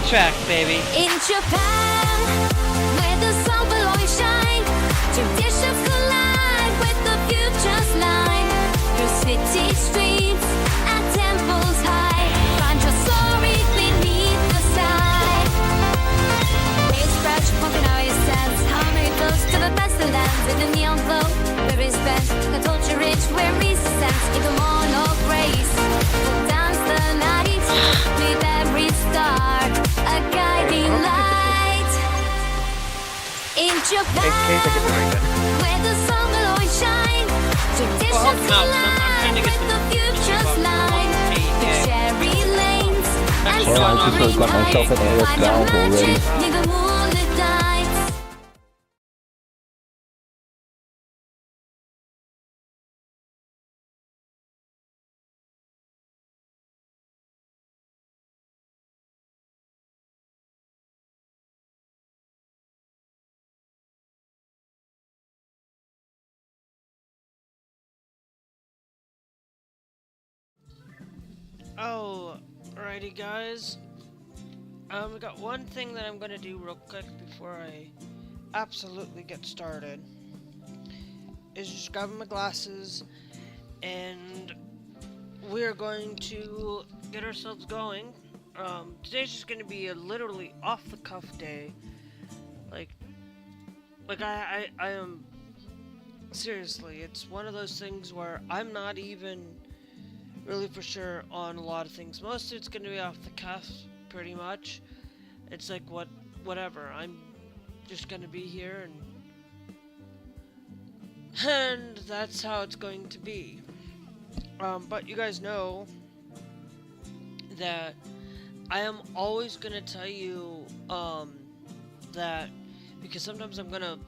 track, baby. In Japan, where the sun will always shine, traditions collide with the future's line. Through city streets and temples high, find your story beneath the sky. Waves spread, pumping out your sense, harmony flows to the best of lands. With the neon glow, where is best, the culture rich, where reason sense, in the morn of grace. We'll dance the night with every star, a guiding light. In Japan, where the sun will always shine, traditions collide with the future's line. The cherry lanes and Well, I just got myself an AS valve already. near the moonlit nights. Oh, alrighty guys. We got one thing that I'm gonna do real quick before I absolutely get started. Is just grabbing my glasses, and we're going to get ourselves going. Today's just gonna be a literally off-the-cuff day. Like I am seriously. It's one of those things where I'm not even really for sure on a lot of things. Most of it's gonna be off the cuff, pretty much. It's like whatever. I'm just gonna be here, and that's how it's going to be. But you guys know that I am always gonna tell you that, because sometimes I'm gonna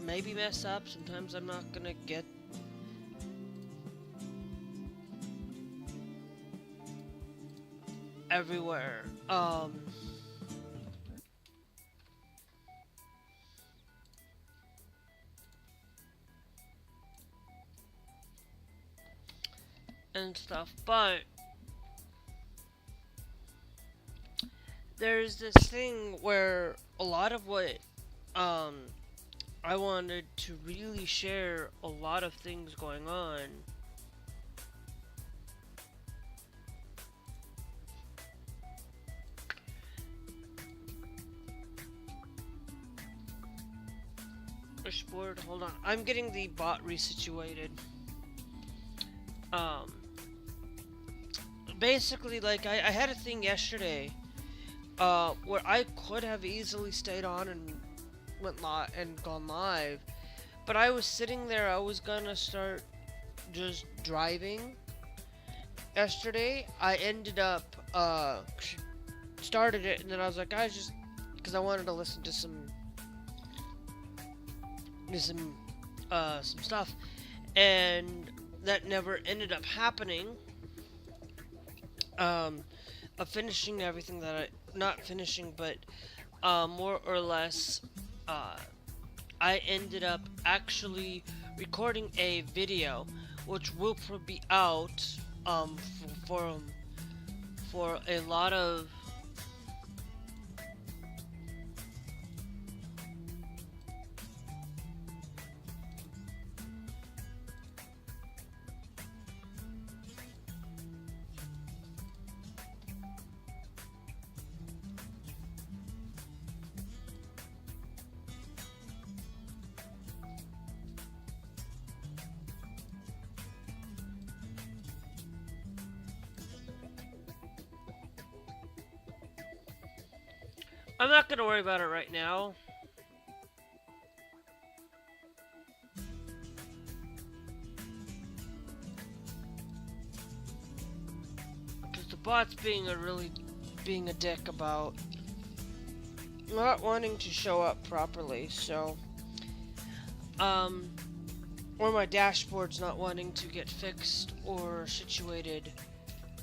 maybe mess up, sometimes I'm not gonna get everywhere. And stuff, but there's this thing where a lot of what I wanted to really share a lot of things going on. Board, hold on. I'm getting the bot resituated. Basically, like, I had a thing yesterday, where I could have easily stayed on and gone live, but I was sitting there, I was gonna start just driving. Yesterday, I ended up, started it, and then I was like, guys, just, because I wanted to listen to some stuff, and that never ended up happening. Of finishing everything that not finishing, but more or less, I ended up actually recording a video, which will be out for a lot of I'm not gonna worry about it right now. Because the bot's being a dick about not wanting to show up properly, so or my dashboard's not wanting to get fixed or situated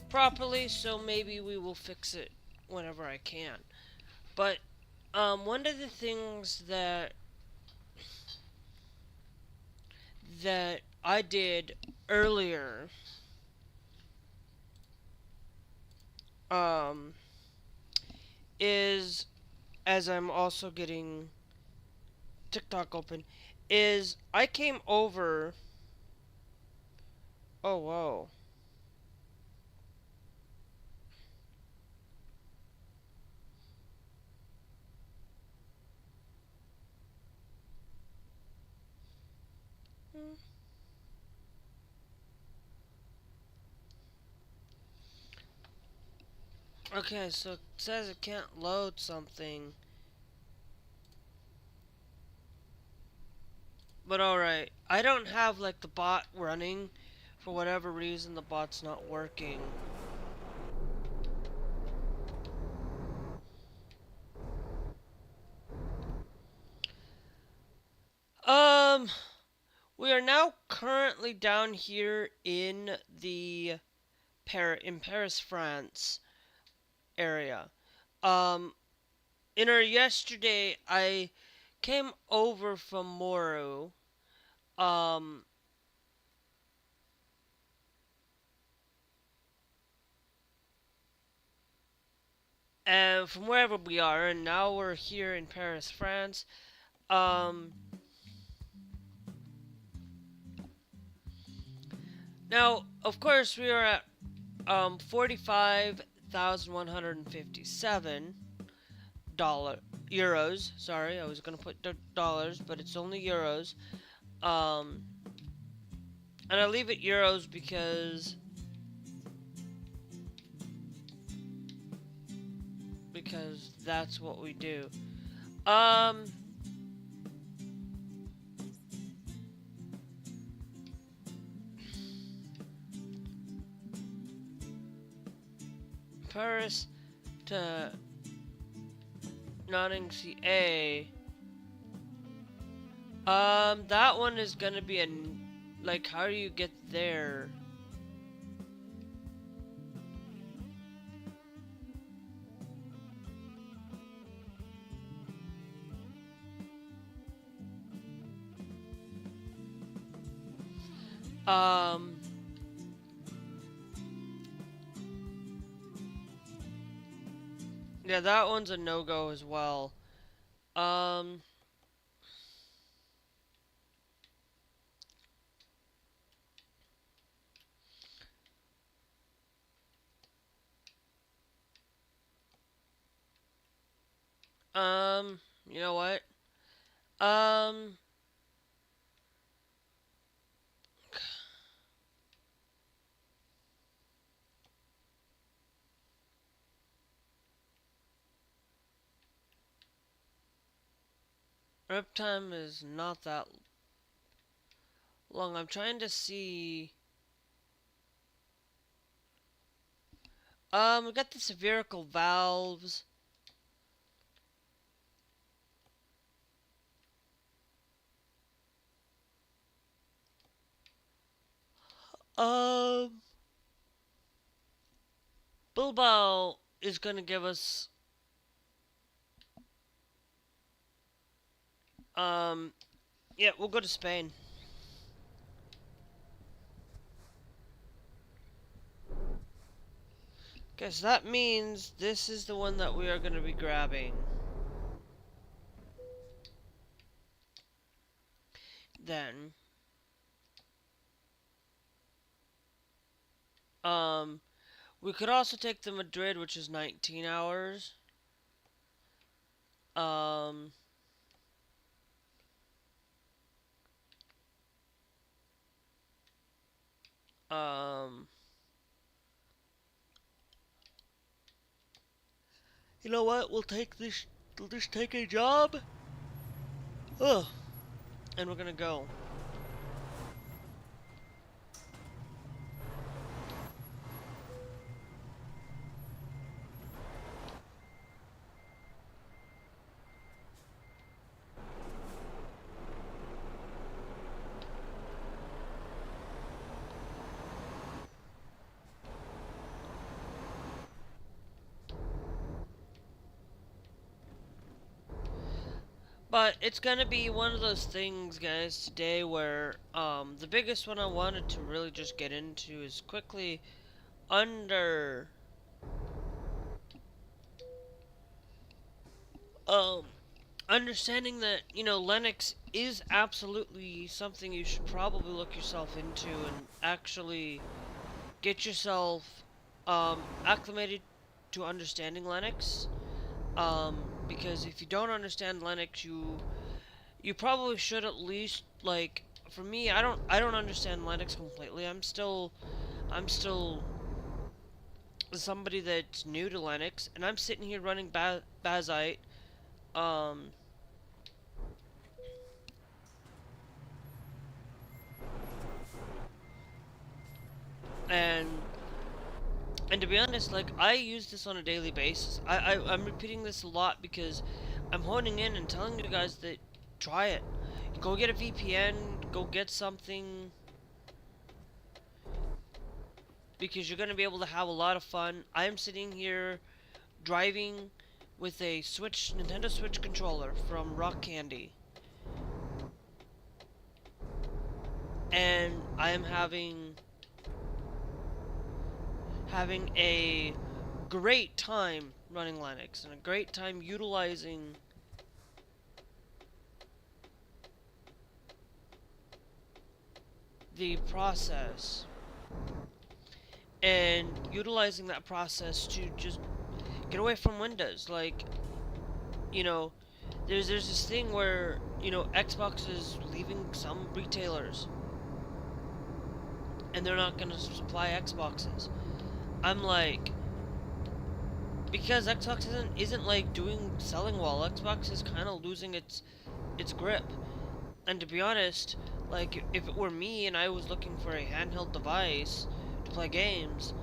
properly, so maybe we will fix it whenever I can. But one of the things that I did earlier is, as I'm also getting TikTok open, is I came over. Oh, whoa. Okay, so it says it can't load something. But alright. I don't have like the bot running. For whatever reason, the bot's not working. We are now currently down here in the Paris, France area. In our yesterday, I came over from Moru. Um, and from wherever we are, and now we're here in Paris, France. Um, Now, of course, we are at 45,157 euros. Sorry, I was gonna put dollars, but it's only euros. Um, and I leave it euros because that's what we do. Paris to Nottingham, CA. That one is gonna be like, how do you get there? Yeah, that one's a no-go as well. You know what? Um, Rep time is not that long. I'm trying to see. We got the spherical valves. Um, Bilbao is gonna give us. Yeah, we'll go to Spain. Guess that means this is the one that we are gonna be grabbing. Then, we could also take the Madrid, which is 19 hours. Um, um, you know what? We'll take this. We'll just take a job. Ugh. And we're gonna go. But it's gonna be one of those things, guys, today where, the biggest one I wanted to really just get into is quickly under Um, understanding that, you know, Linux is absolutely something you should probably look yourself into and actually get yourself acclimated to understanding Linux. Because if you don't understand Linux, you probably should at least, like, for me, I don't understand Linux completely. I'm still somebody that's new to Linux, and I'm sitting here running Bazite. Um, and and to be honest, like, I use this on a daily basis. I'm repeating this a lot because I'm honing in and telling you guys that try it. Go get a VPN, go get something, because you're going to be able to have a lot of fun. I'm sitting here driving with a Nintendo Switch controller from Rock Candy. And I am having a great time running Linux and a great time utilizing the process and utilizing that process to just get away from Windows. Like, you know, there's this thing where, you know, Xbox is leaving some retailers and they're not going to supply Xboxes. I'm like, because Xbox isn't like selling well. Xbox is kind of losing its grip. And to be honest, like, if it were me and I was looking for a handheld device to play games,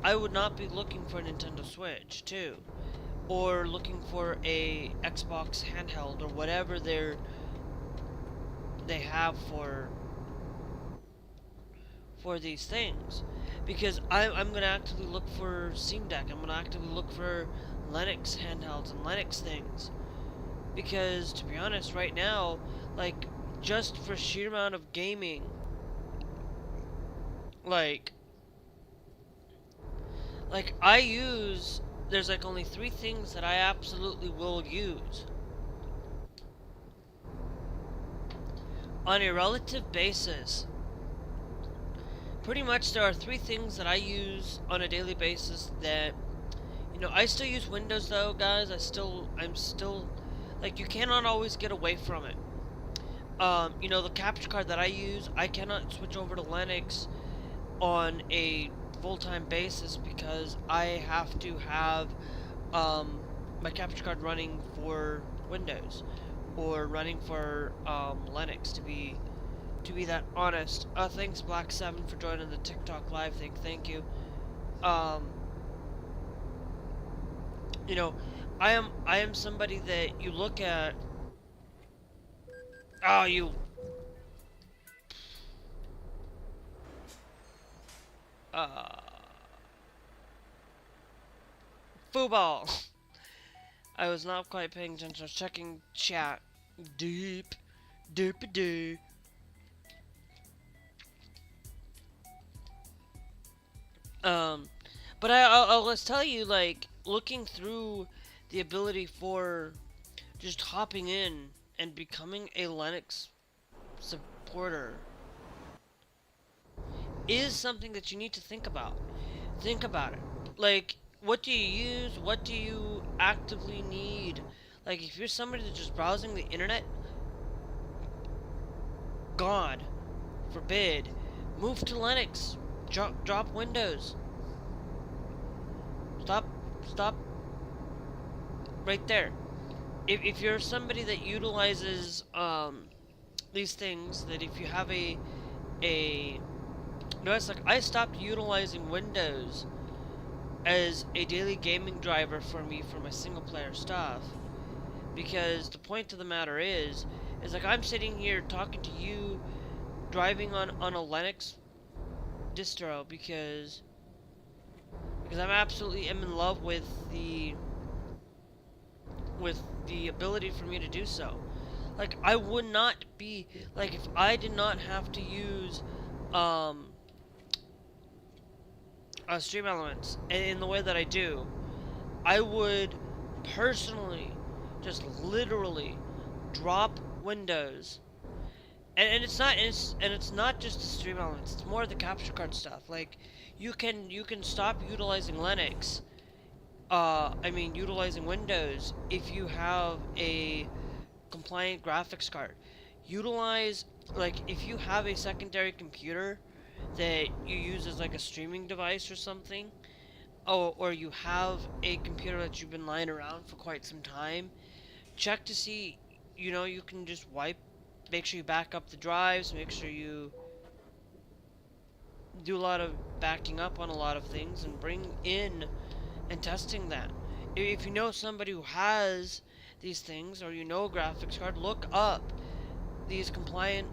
I would not be looking for a Nintendo Switch too, or looking for a Xbox handheld or whatever they have for these things, because I'm going to actively look for Steam Deck. I'm going to actively look for Linux handhelds and Linux things, because to be honest, right now, like, just for sheer amount of gaming, like there's like only 3 things that I absolutely will use on a relative basis. Pretty much there are 3 things that I use on a daily basis that, you know, I still use Windows though, guys. I'm still, like, you cannot always get away from it. You know, the capture card that I use, I cannot switch over to Linux on a full-time basis because I have to have my capture card running for Windows or running for Linux, to be that honest. Thanks Black7 for joining the TikTok live thing. Thank you. You know, I am somebody that you look at. Oh, you. Football. I was not quite paying attention. I was checking chat. Deep. But I'll let's tell you, like, looking through the ability for just hopping in and becoming a Linux supporter is something that you need to think about. Think about it. Like, what do you use? What do you actively need? Like, if you're somebody that's just browsing the internet, God forbid, move to Linux. Drop Windows. Stop right there. If you're somebody that utilizes these things, that if you have no, it's like, I stopped utilizing Windows as a daily gaming driver for me for my single player stuff, because the point of the matter is like, I'm sitting here talking to you driving on a Linux distro because I'm absolutely am in love with the ability for me to do so. Like, I would not be, like, if I did not have to use Stream Elements in the way that I do, I would personally just literally drop Windows. And it's not just the stream elements. It's more the capture card stuff. Like you can stop utilizing Linux. Utilizing Windows if you have a compliant graphics card. Utilize, like, if you have a secondary computer that you use as like a streaming device or something, or you have a computer that you've been lying around for quite some time, check to see, you can just make sure you back up the drives, make sure you do a lot of backing up on a lot of things and bring in and testing that. If you know somebody who has these things, or you know a graphics card, look up these compliant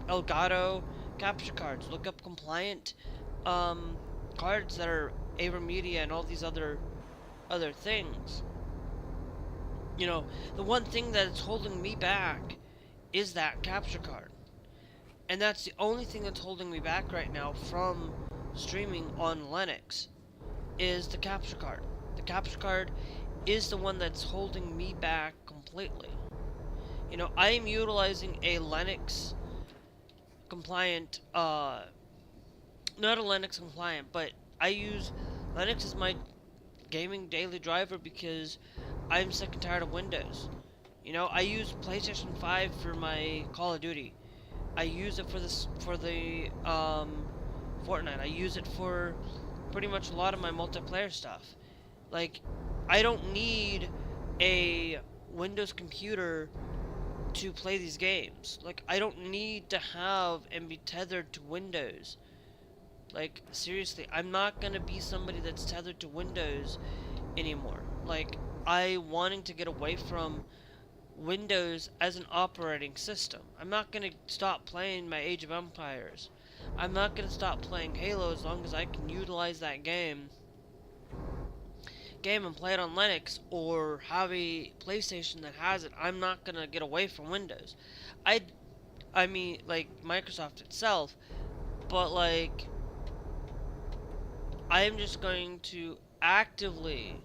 Elgato capture cards. Look up compliant cards that are AverMedia and all these other things. The one thing that's holding me back is that capture card. And that's the only thing that's holding me back right now from streaming on Linux, is the capture card. The capture card is the one that's holding me back completely. I am utilizing a Linux compliant, not a Linux compliant, but I use Linux as my gaming daily driver because I'm sick and tired of Windows. I use PlayStation 5 for my Call of Duty. I use it for the Fortnite. I use it for pretty much a lot of my multiplayer stuff. Like, I don't need a Windows computer to play these games. Like, I don't need to have and be tethered to Windows. Like, seriously, I'm not gonna be somebody that's tethered to Windows anymore. Like, I wanting to get away from Windows as an operating system. I'm not gonna stop playing my Age of Empires. I'm not gonna stop playing Halo as long as I can utilize that game and play it on Linux, or have a PlayStation that has it. I'm not gonna get away from Windows. I mean, like, Microsoft itself, but, like, I am just going to actively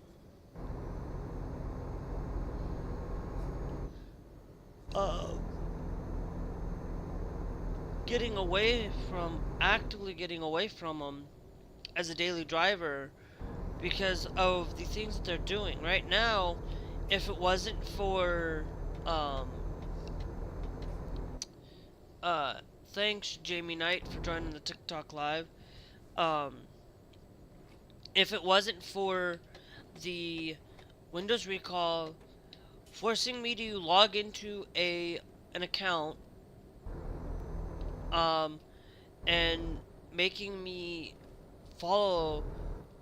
actively getting away from them as a daily driver because of the things that they're doing right now. If it wasn't for thanks Jamie Knight for joining the TikTok live. If it wasn't for the Windows recall forcing me to log into an account and making me follow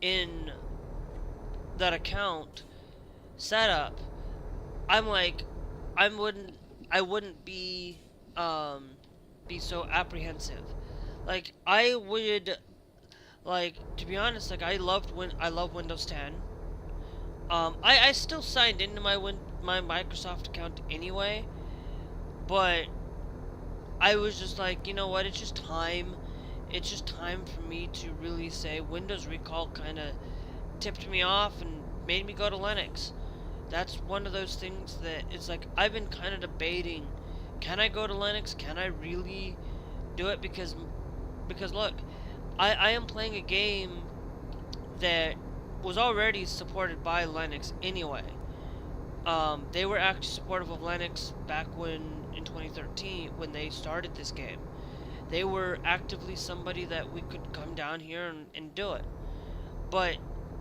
in that account setup, I wouldn't be so apprehensive. Like, I would, like, to be honest, like, I love Windows 10. I still signed into my Microsoft account anyway, but I was just like, you know what, it's just time for me to really say Windows recall kind of tipped me off and made me go to Linux. That's one of those things that it's like, I've been kind of debating, can I go to Linux? Can I really do it? Because look, I am playing a game that was already supported by Linux anyway. They were actually supportive of Linux back in 2013 when they started this game. They were actively somebody that we could come down here and do it. But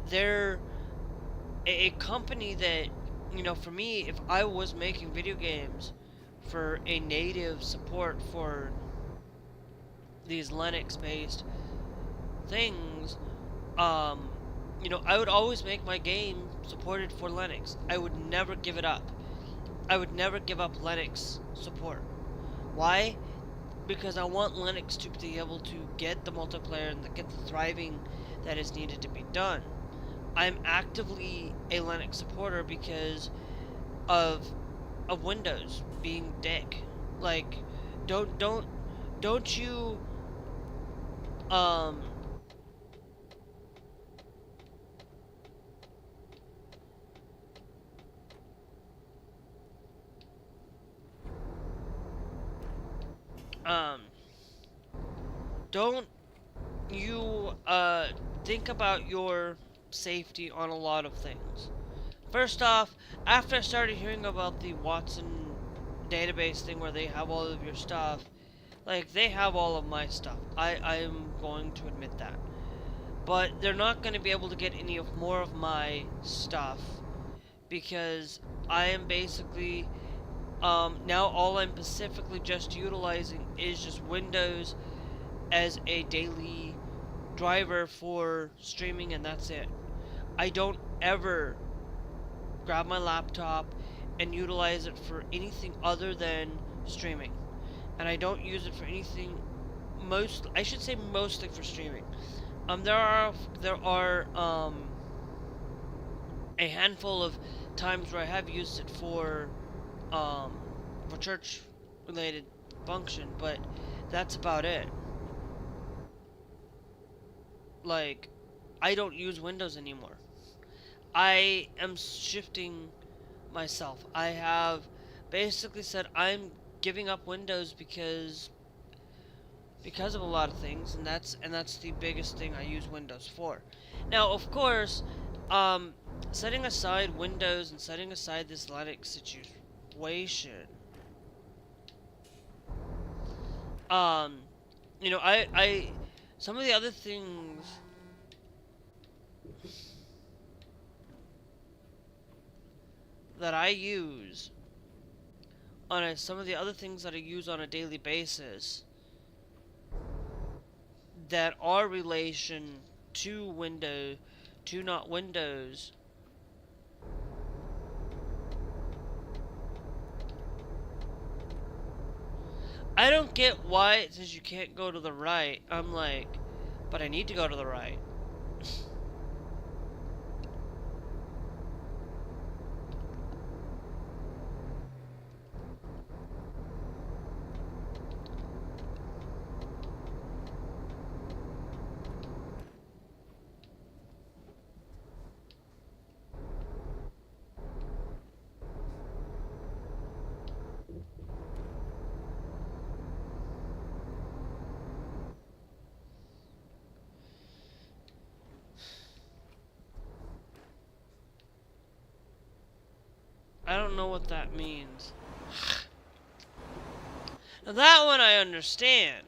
they're a company that, for me, if I was making video games for a native support for these Linux-based things, I would always make my game supported for Linux. I would never give it up. I would never give up Linux support. Why? Because I want Linux to be able to get the multiplayer and get the thriving that is needed to be done. I'm actively a Linux supporter because of Windows being dick. Like, don't you um, don't you think about your safety on a lot of things. First off, after I started hearing about the Watson database thing where they have all of your stuff, like, they have all of my stuff. I'm going to admit that. But they're not going to be able to get any of more of my stuff because I am basically, now all I'm specifically just utilizing is just Windows as a daily driver for streaming, and that's it. I don't ever grab my laptop and utilize it for anything other than streaming. And I don't use it for anything, I should say mostly for streaming. There are a handful of times where I have used it for church related function, but that's about it. Like, I don't use Windows anymore. I am shifting myself. I have basically said I'm giving up Windows because of a lot of things, and that's the biggest thing I use Windows for. Now, of course, setting aside Windows and setting aside this Linux situation, you know, I some of the other things that I use some of the other things that I use on a daily basis that are relation to Windows, to not Windows, I don't get why it says you can't go to the right. I'm like, but I need to go to the right. I don't know what that means. Now that one I understand.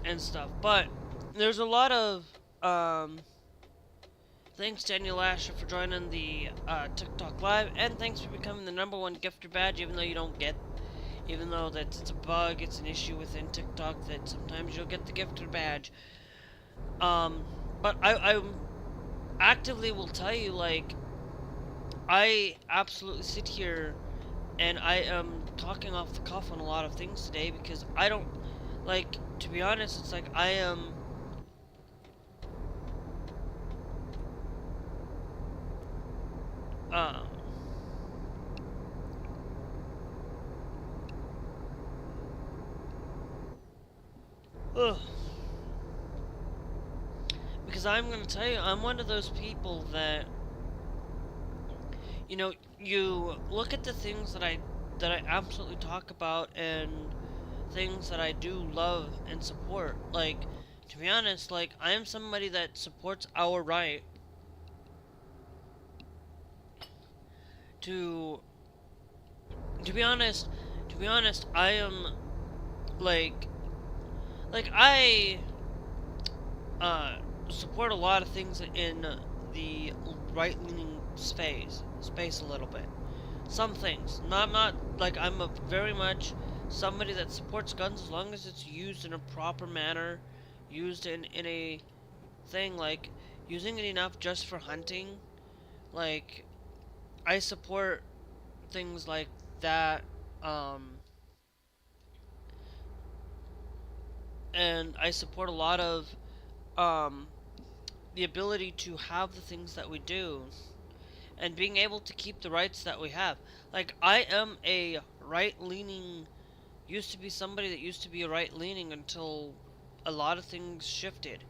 And stuff, but there's a lot of, thanks Daniel Asher for joining the, TikTok Live, and thanks for becoming the #1 gifter badge, even though you don't get, even though that it's a bug, it's an issue within TikTok that sometimes you'll get the gifter badge. But I actively will tell you, like, I absolutely sit here and I am talking off the cuff on a lot of things today because I don't, like, to be honest, it's like I am because I'm gonna tell you, I'm one of those people that, you know, you look at the things that I absolutely talk about and things that I do love and support. Like, to be honest, like, I am somebody that supports our right to be honest, I am like I support a lot of things in the right-leaning space a little bit. Some things, not like I'm a very much somebody that supports guns as long as it's used in a proper manner, used in a thing, like using it enough just for hunting. Like, I support things like that, and I support a lot of the ability to have the things that we do and being able to keep the rights that we have. Like, I am a right-leaning used to be somebody that used to be right-leaning until a lot of things shifted.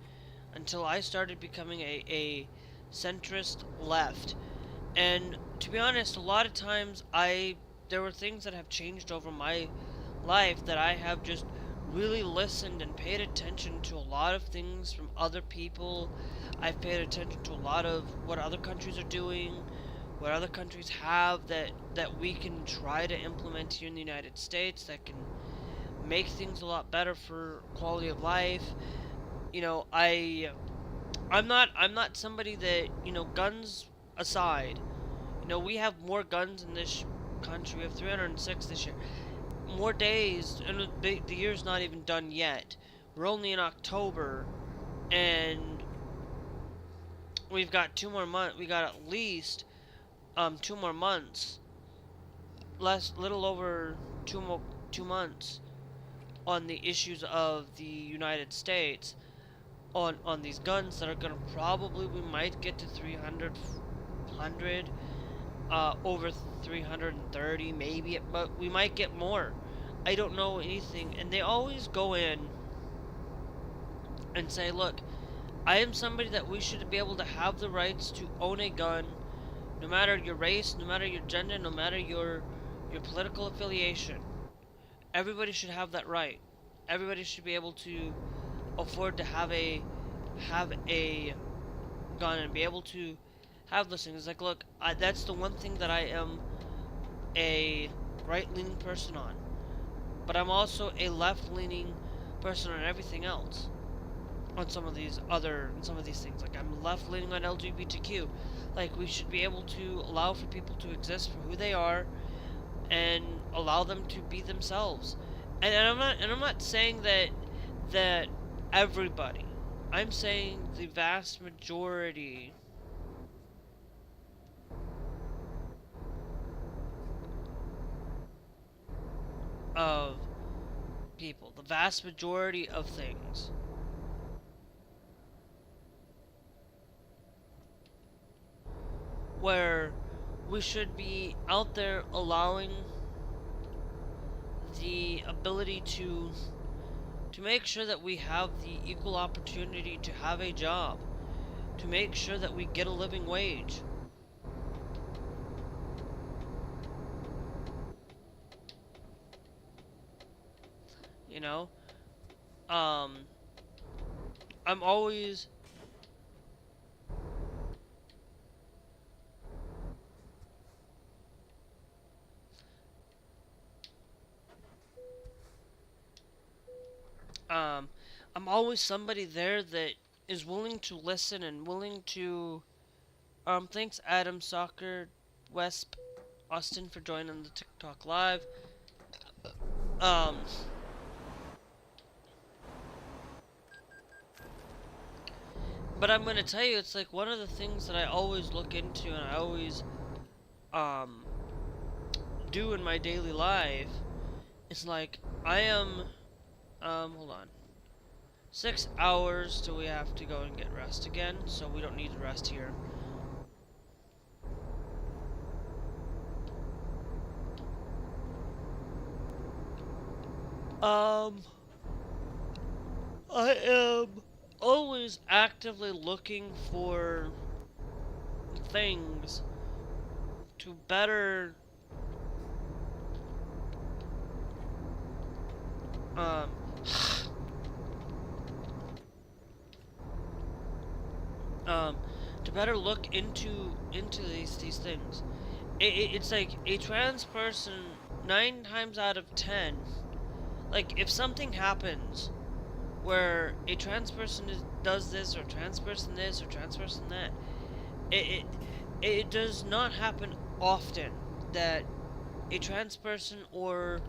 Until I started becoming a centrist left. And to be honest, a lot of times there were things that have changed over my life that I have just really listened and paid attention to a lot of things from other people. I've paid attention to a lot of what other countries are doing, what other countries have that we can try to implement here in the United States that can make things a lot better for quality of life. You know, I'm not somebody that, you know, guns aside, you know, we have more guns in this country. We have 306 this year. More days, and the year's not even done yet. We're only in October, and we've got 2 more months. We got at least 2 more months, little over 2 months on the issues of the United States on these guns that are gonna probably, we might get to 300, over 330 maybe, but we might get more. I don't know anything. And they always go in and say, look, I am somebody that we should be able to have the rights to own a gun, no matter your race, no matter your gender, no matter your political affiliation. Everybody should have that right. Everybody should be able to afford to have a gun and be able to have those things. Like, look, that's the one thing that I am a right-leaning person on, but I'm also a left-leaning person on everything else. On some of these things, like I'm left-leaning on LGBTQ. Like, we should be able to allow for people to exist for who they are, and allow them to be themselves. And I'm not saying that everybody. I'm saying the vast majority of people, the vast majority of things. Where we should be out there allowing the ability to make sure that we have the equal opportunity to have a job, to make sure that we get a living wage. You know, I'm always I'm always somebody there that is willing to listen and willing to thanks Adam Soccer Wesp Austin for joining the TikTok live. But I'm gonna tell you, it's like one of the things that I always look into and I always do in my daily life. It's like I am hold on. 6 hours till we have to go and get rest again, so we don't need to rest here. I am always actively looking for things to better to better look into these things. It's like a trans person 9 times out of 10, like if something happens where a trans person does this or trans person this or trans person that, it does not happen often that a trans person or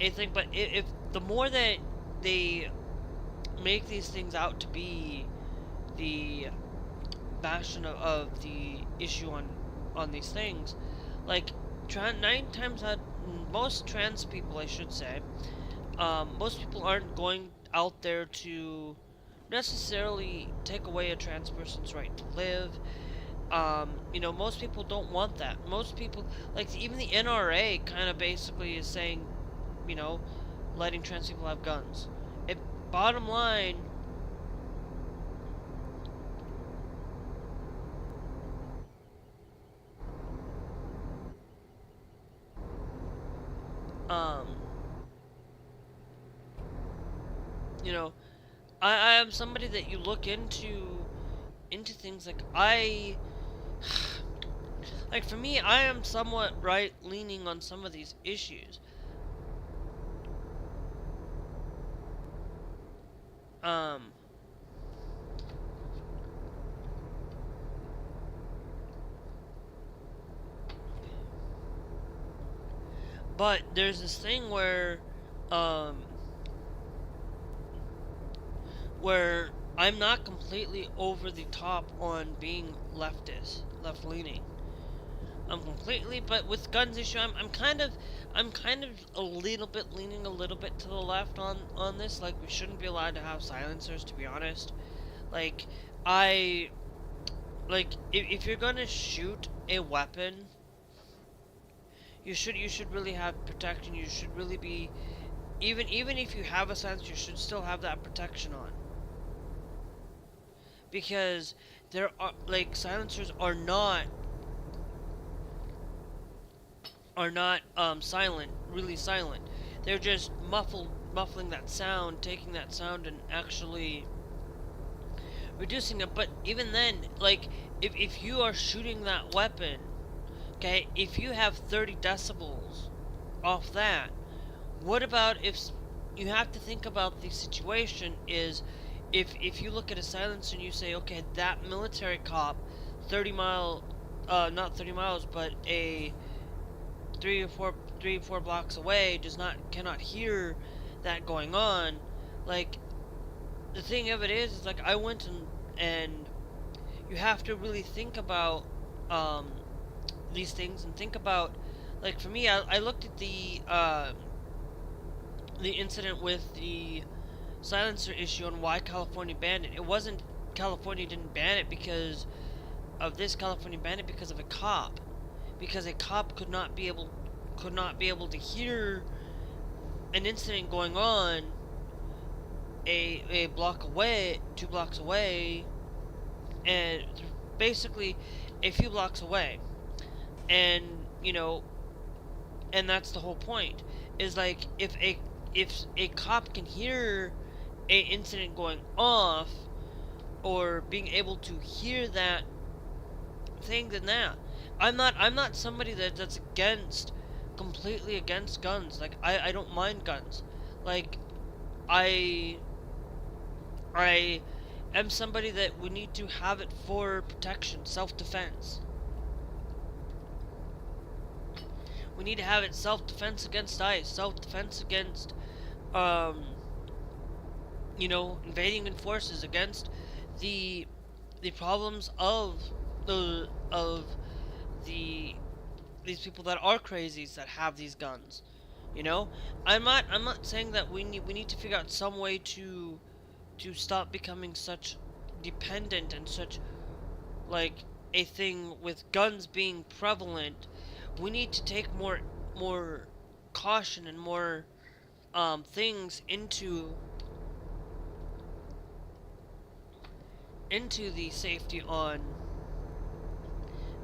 anything, but if the more that they make these things out to be the bastion of the issue on these things, like 9 times out, most trans people, I should say, most people aren't going out there to necessarily take away a trans person's right to live. You know, most people don't want that. Most people, like, even the NRA kind of basically is saying, you know, letting trans people have guns. It, bottom line, um, you know, I am somebody that you look into things like like for me, I am somewhat right leaning on some of these issues. But there's this thing where I'm not completely over the top on being left leaning. I'm completely, but with guns issue, I'm kind of a little bit leaning a little bit to the left on this. Like, we shouldn't be allowed to have silencers, to be honest. Like, if you're gonna shoot a weapon, you should really have protection. You should really be, even if you have a silencer, you should still have that protection on. Because there are, like, silencers are not silent, really silent. They're just muffling that sound, taking that sound and actually reducing it. But even then, like, if you are shooting that weapon, okay, if you have 30 decibels off that, what about if you have to think about the situation is if you look at a silencer and you say, okay, that military cop 30 mile not 30 miles, but a 3 or 4 blocks away cannot hear that going on. Like, the thing of it is like, I went and you have to really think about these things, and think about, like, for me, I looked at the incident with the silencer issue and why California banned it. It wasn't California didn't ban it because of this. California banned it because of a cop. Because a cop could not be able to hear an incident going on a block away, 2 blocks away, and basically a few blocks away. And, you know, and that's the whole point, is like, if a cop can hear a incident going off, or being able to hear that thing, then that. I'm not somebody that's completely against guns. Like, I don't mind guns. Like, I am somebody that we need to have it for protection, self-defense. We need to have it self-defense against ICE, self-defense against, you know, invading forces, against the problems of these people that are crazies that have these guns. You know, I'm not saying that we need to figure out some way to stop becoming such dependent and such, like, a thing with guns being prevalent. We need to take more caution and more things into the safety on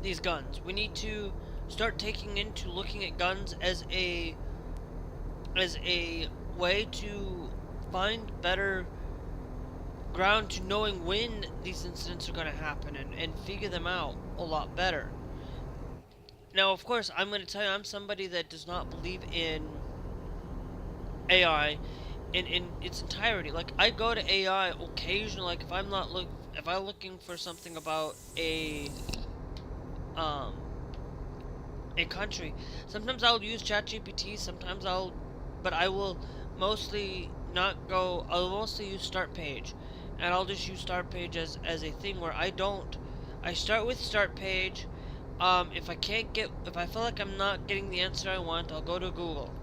these guns. We need to start taking into looking at guns as a way to find better ground to knowing when these incidents are going to happen, and figure them out a lot better. Now, of course, I'm going to tell you, I'm somebody that does not believe in AI in its entirety. Like, I go to AI occasionally, like, if I'm looking for something about a country. Sometimes I'll use ChatGPT, sometimes but I will mostly I'll mostly use Start Page. And I'll just use Start Page as a thing where I start with Start Page. If I feel like I'm not getting the answer I want, I'll go to Google.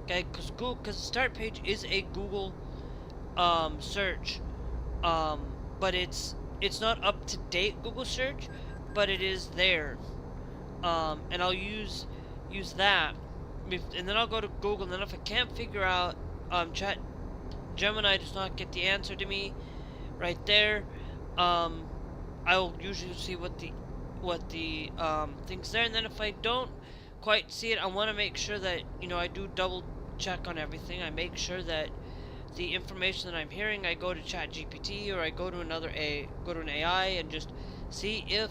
Okay, because Start Page is a Google search, but it's not up to date Google search, but it is there. And I'll use that, and then I'll go to Google. And then if I can't figure out, Chat Gemini does not get the answer to me right there, I'll usually see what the thing's there. And then if I don't quite see it, I want to make sure that, you know, I do double check on everything. I make sure that the information that I'm hearing, I go to ChatGPT or I go to an AI and just see if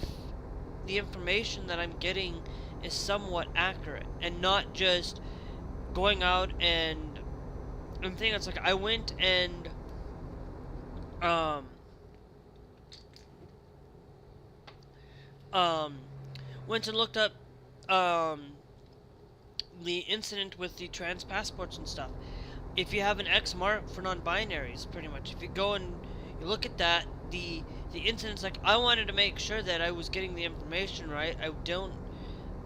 the information that I'm getting is somewhat accurate, and not just going out and thing. It's like I went and went and looked up the incident with the trans passports and stuff. If you have an X mark for non-binaries, pretty much, if you go and you look at that, the incident's like, I wanted to make sure that I was getting the information right.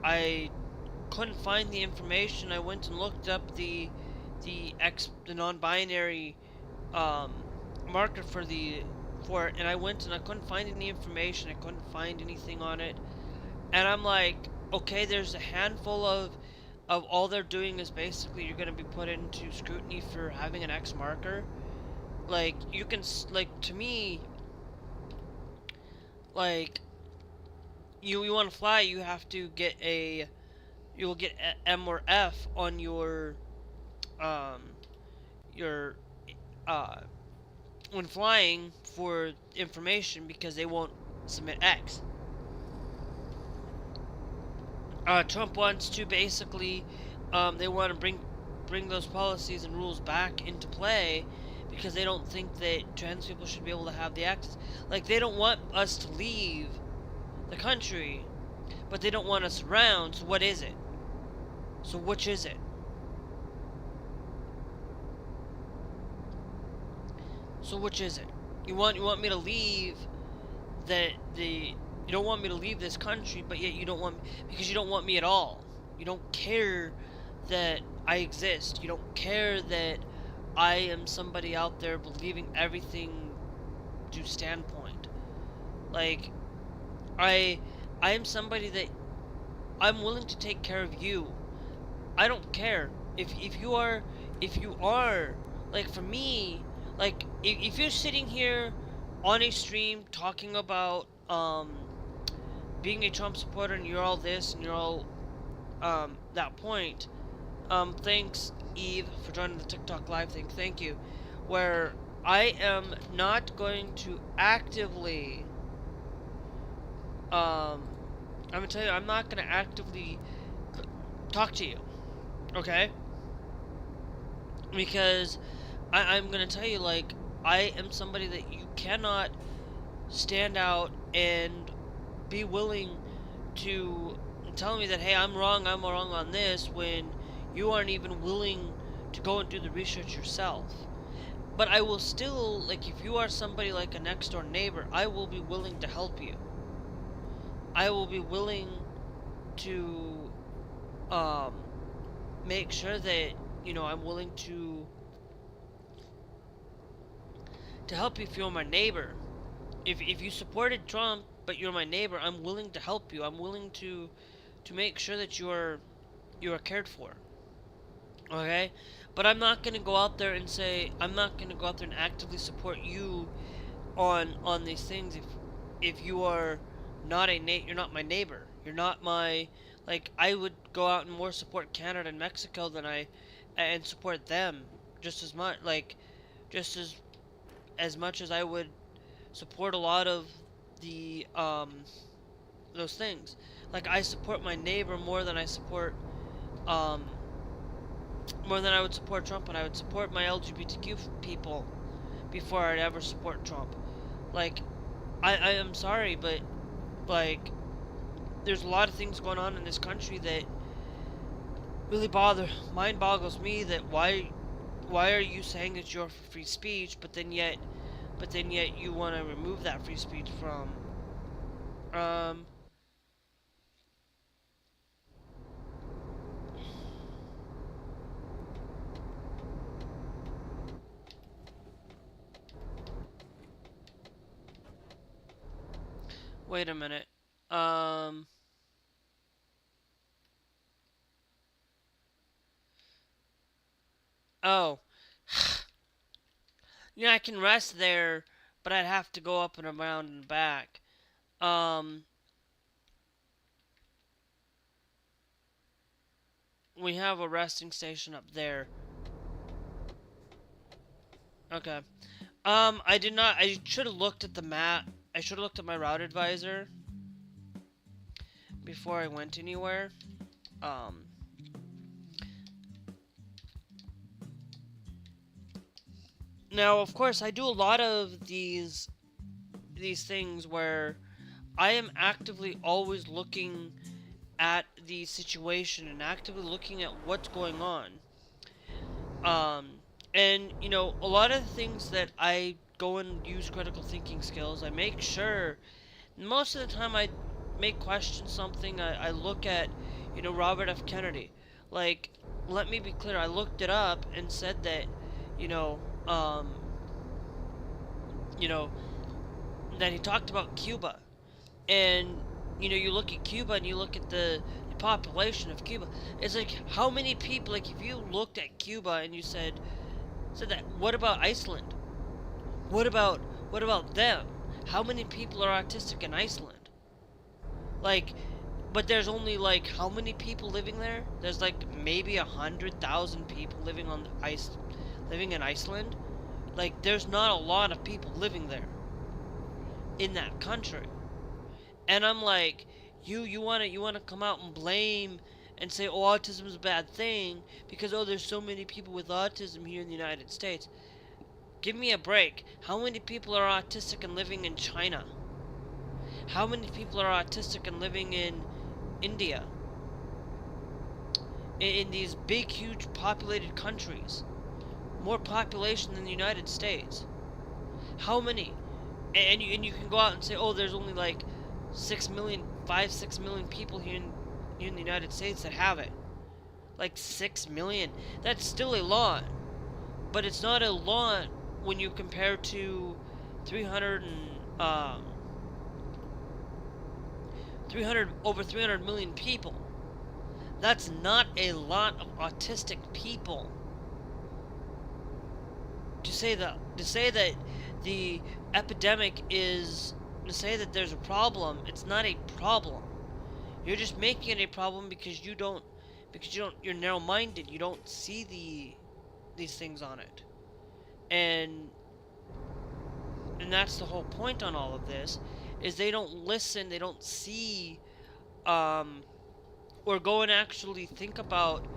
I couldn't find the information. I went and looked up the non-binary marker for it, and I went and I couldn't find any information. I couldn't find anything on it, and I'm like, okay, there's a handful of all they're doing is basically you're gonna be put into scrutiny for having an X marker. Like, you can, like, to me, like, you want to fly, you have to get you'll get a M or F on your when flying for information, because they won't submit X. Trump wants to basically, they want to bring those policies and rules back into play, because they don't think that trans people should be able to have the access. Like, they don't want us to leave the country, but they don't want us around. So what is it? So which is it? So which is it? You want me to leave you don't want me to leave this country, but yet you don't want me, because you don't want me at all. You don't care that I exist. You don't care that I am somebody out there believing everything to standpoint. Like, I am somebody that I'm willing to take care of you. I don't care if you are like, for me, like, if you're sitting here on a stream talking about being a Trump supporter, and you're all this and you're all that point, thanks Eve for joining the TikTok live thing, thank you, where I am not going to actively I'm gonna tell you, I'm not gonna actively talk to you, okay? Because I'm gonna tell you, like, I am somebody that you cannot stand out and be willing to tell me that, hey, I'm wrong on this, when you aren't even willing to go and do the research yourself. But I will still, like, if you are somebody like a next door neighbor, I will be willing to help you. I will be willing to make sure that, you know, I'm willing to help you if you're my neighbor. If you supported Trump but you're my neighbor, I'm willing to help you. I'm willing to make sure that you are cared for. Okay? But I'm not going to go out there and say, I'm not going to go out there and actively support you on these things if you are not you're not my neighbor. You're not my, like, I would go out and more support Canada and Mexico and support them just as much, like, just as much as I would support a lot of the those things. Like, I support my neighbor more than I support more than I would support Trump, and I would support my LGBTQ people before I'd ever support Trump. Like, I am sorry, but, like, there's a lot of things going on in this country that really mind boggles me, that why are you saying that you're for free speech, but then yet you want to remove that free speech from wait a minute. Um. Oh. Yeah, I can rest there, but I'd have to go up and around and back. Um. We have a resting station up there. Okay. I did not. I should have looked at the map. I should have looked at my route advisor before I went anywhere. Um. Now, of course, I do a lot of these things where I am actively always looking at the situation and actively looking at what's going on. And you know, a lot of the things that I go and use critical thinking skills, I make sure most of the time I make question something. I look at, you know, Robert F. Kennedy. Like, let me be clear. I looked it up and said that, you know, um, you know, that he talked about Cuba. And you know, you look at Cuba and you look at the population of Cuba. It's like, how many people? Like, if you looked at Cuba and you said that, what about Iceland? What about them? How many people are autistic in Iceland? Like, but there's only like how many people living there? There's like maybe 100,000 people living on living in Iceland. Like, there's not a lot of people living there in that country. And I'm like, you wanna come out and blame and say, oh, autism is a bad thing because, oh, there's so many people with autism here in the United States. Give me a break. How many people are autistic and living in China? How many people are autistic and living in India? In these big, huge populated countries. More population than the United States. How many? And you can go out and say, oh, there's only like 6 million people here in the United States that have it. Like 6 million. That's still a lot. But it's not a lot when you compare to 300 over 300 million people. That's not a lot of autistic people. To say that the epidemic is, to say that there's a problem, it's not a problem. You're just making it a problem because you're narrow-minded. You don't see these things on it. And that's the whole point on all of this, is they don't listen, they don't see, or go and actually think about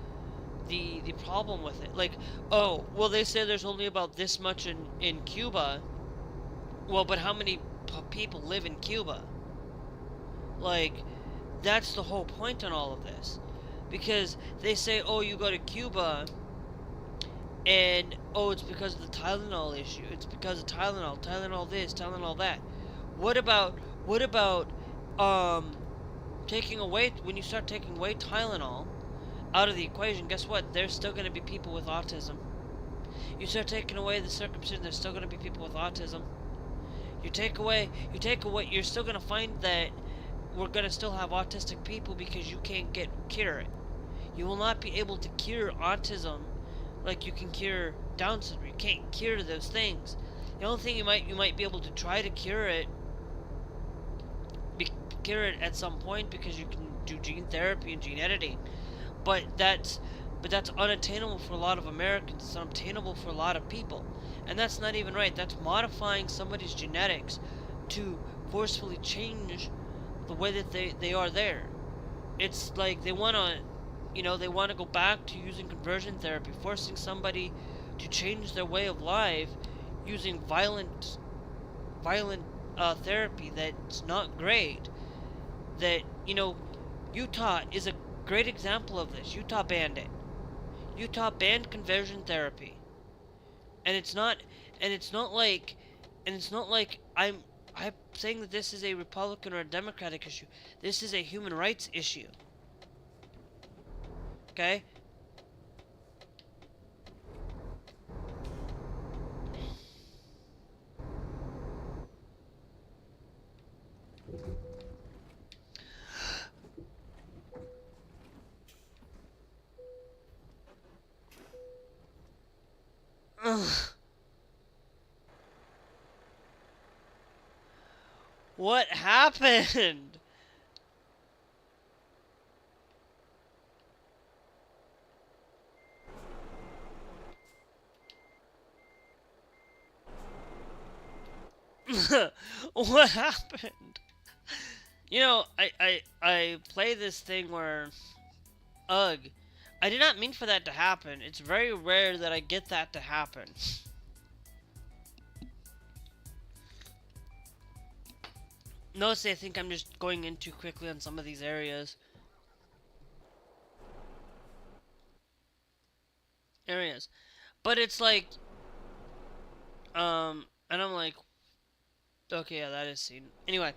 the problem with it. Like, oh, well, they say there's only about this much in Cuba. Well, but how many people live in Cuba? Like, that's the whole point on all of this. Because they say, oh, you go to Cuba, and, oh, it's because of the Tylenol issue. It's because of Tylenol this, Tylenol that. What about, taking away, when you start taking away Tylenol out of the equation, guess what? There's still going to be people with autism. You start taking away the circumcision, there's still going to be people with autism. You take away, you're still going to find that we're going to still have autistic people because you can't cure it. You will not be able to cure autism like you can cure Down syndrome. You can't cure those things. The only thing you might be able to try to cure it at some point, because you can do gene therapy and gene editing. But that's unattainable for a lot of Americans. It's unattainable for a lot of people. And that's not even right. That's modifying somebody's genetics to forcefully change the way that they are there. It's like they want to go back to using conversion therapy, forcing somebody to change their way of life using violent therapy that's not great. That, Utah is a great example of this. Utah banned it. Utah banned conversion therapy. And it's not like I'm saying that this is a Republican or a Democratic issue. This is a human rights issue. Okay? What happened? What happened? You know, I play this thing where, ugh, I did not mean for that to happen. It's very rare that I get that to happen. Notice I think I'm just going in too quickly on some of these areas. But it's like, and I'm like, okay, yeah, that is seen. Anyway,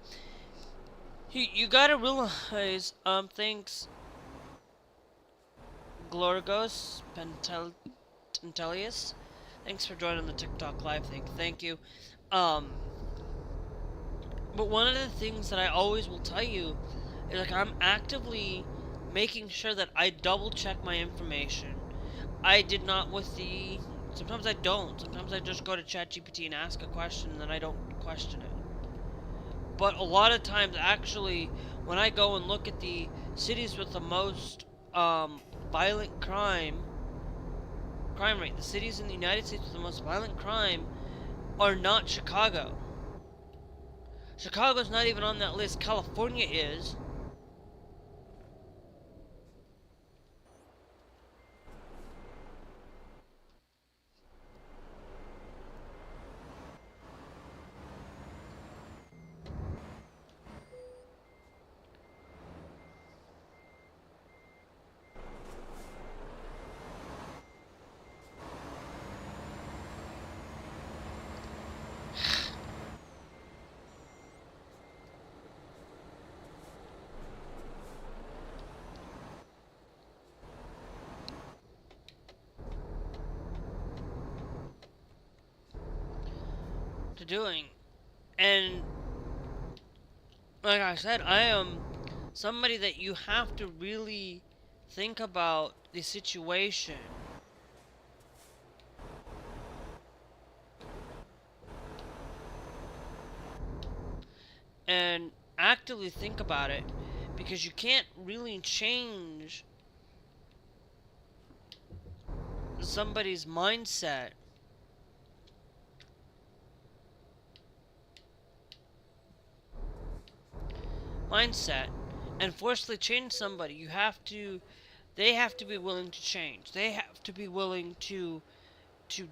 you gotta realize, thanks, Glorgos Pentelius. Thanks for joining the TikTok live thing. Thank you. But one of the things that I always will tell you is, like, I'm actively making sure that I double check my information. I did not with the... Sometimes I don't. Sometimes I just go to ChatGPT and ask a question and then I don't question it. But a lot of times, actually, when I go and look at the cities with the most violent crime rate, the cities in the United States with the most violent crime are not Chicago. Chicago's not even on that list. California is. Doing. And like I said, I am somebody that you have to really think about the situation. And actively think about it, because you can't really change somebody's mindset and forcibly change somebody. They have to be willing to change. They have to be willing to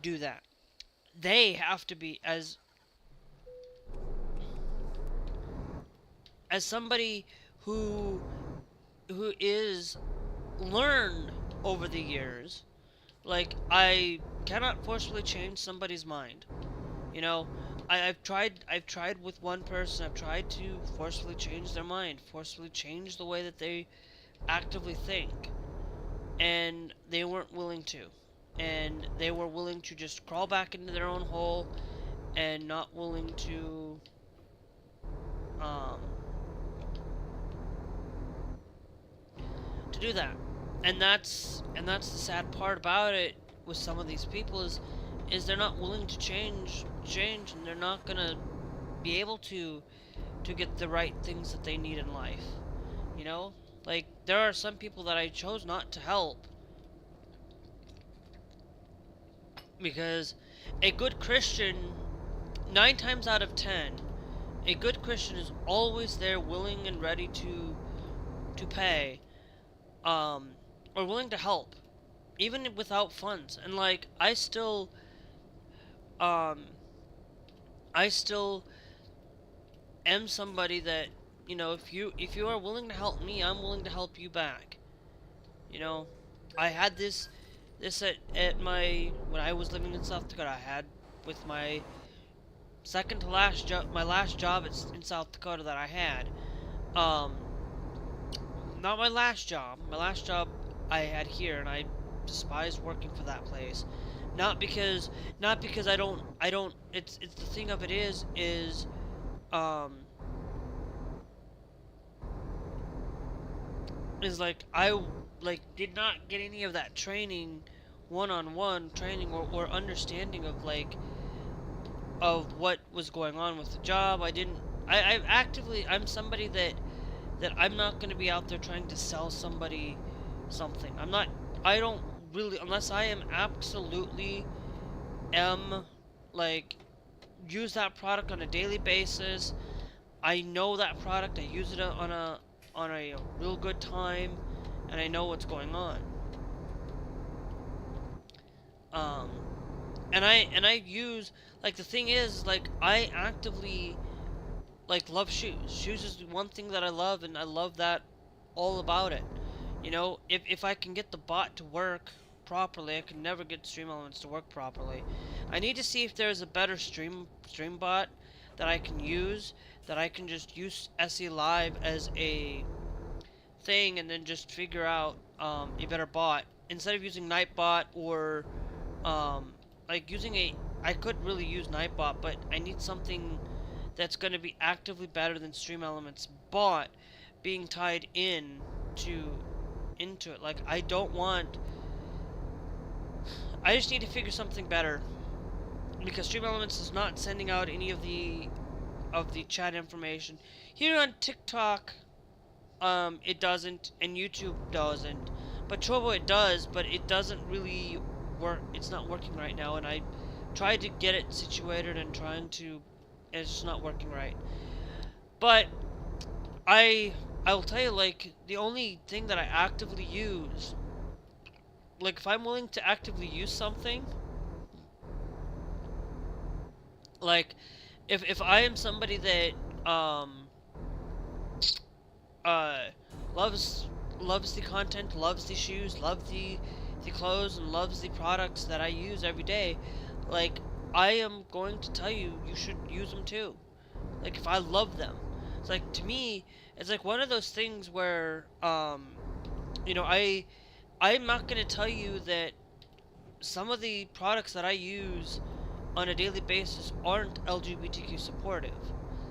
do that. They have to be, as somebody who is learned over the years. Like, I cannot forcibly change somebody's mind. You know, I've tried with one person. I've tried to forcefully change their mind, forcefully change the way that they actively think, and they weren't willing to, and they were willing to just crawl back into their own hole, and not willing to do that. And that's the sad part about it with some of these people is they're not willing to change, and they're not gonna be able to get the right things that they need in life. You know, like, there are some people that I chose not to help because a good Christian, 9 times out of 10, a good Christian is always there, willing and ready to pay, or willing to help, even without funds. And like, I still am somebody that, you know, if you are willing to help me, I'm willing to help you back. You know, I had this at my, when I was living in South Dakota, I had with my second to last job, my last job in South Dakota that I had, not my last job. My last job I had here, and I despised working for that place. Not because I don't. It's the thing of it is like, I did not get any of that training, one-on-one training or understanding of, like, of what was going on with the job. I didn't I'm somebody that I'm not going to be out there trying to sell somebody something. I don't really, unless I am absolutely like, use that product on a daily basis. I know that product, I use it on a real good time, and I know what's going on. And I use, like, the thing is, like, I actively, like, love shoes. Shoes is one thing that I love, and I love that all about it. You know, if I can get the bot to work properly, I can never get Stream Elements to work properly. I need to see if there's a better stream bot that I can use, that I can just use SE Live as a thing, and then just figure out a better bot instead of using Nightbot or like using I could really use Nightbot, but I need something that's going to be actively better than Stream Elements bot being tied into it. Like, I just need to figure something better, because Stream Elements is not sending out any of the chat information. Here on TikTok, it doesn't, and YouTube doesn't, but Trovo it does, but it doesn't really work. It's not working right now, and I tried to get it situated and it's just not working right. But I will tell you, like, the only thing that I actively use, like, if I'm willing to actively use something, like, if I am somebody that loves the content, loves the shoes, loves the clothes, and loves the products that I use every day, like, I am going to tell you, you should use them too. Like, if I love them, it's like, to me, it's like one of those things where, you know, I'm not gonna tell you that some of the products that I use on a daily basis aren't LGBTQ supportive.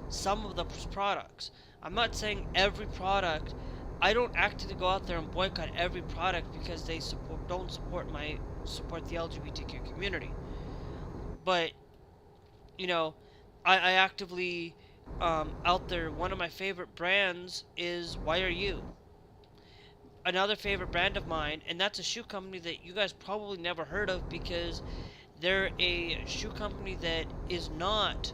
Some of the products. I'm not saying every product. I don't actively go out there and boycott every product because they don't support the LGBTQ community. But, you know, I actively out there. One of my favorite brands is Why Are You? Another favorite brand of mine, and that's a shoe company that you guys probably never heard of, because they're a shoe company that is not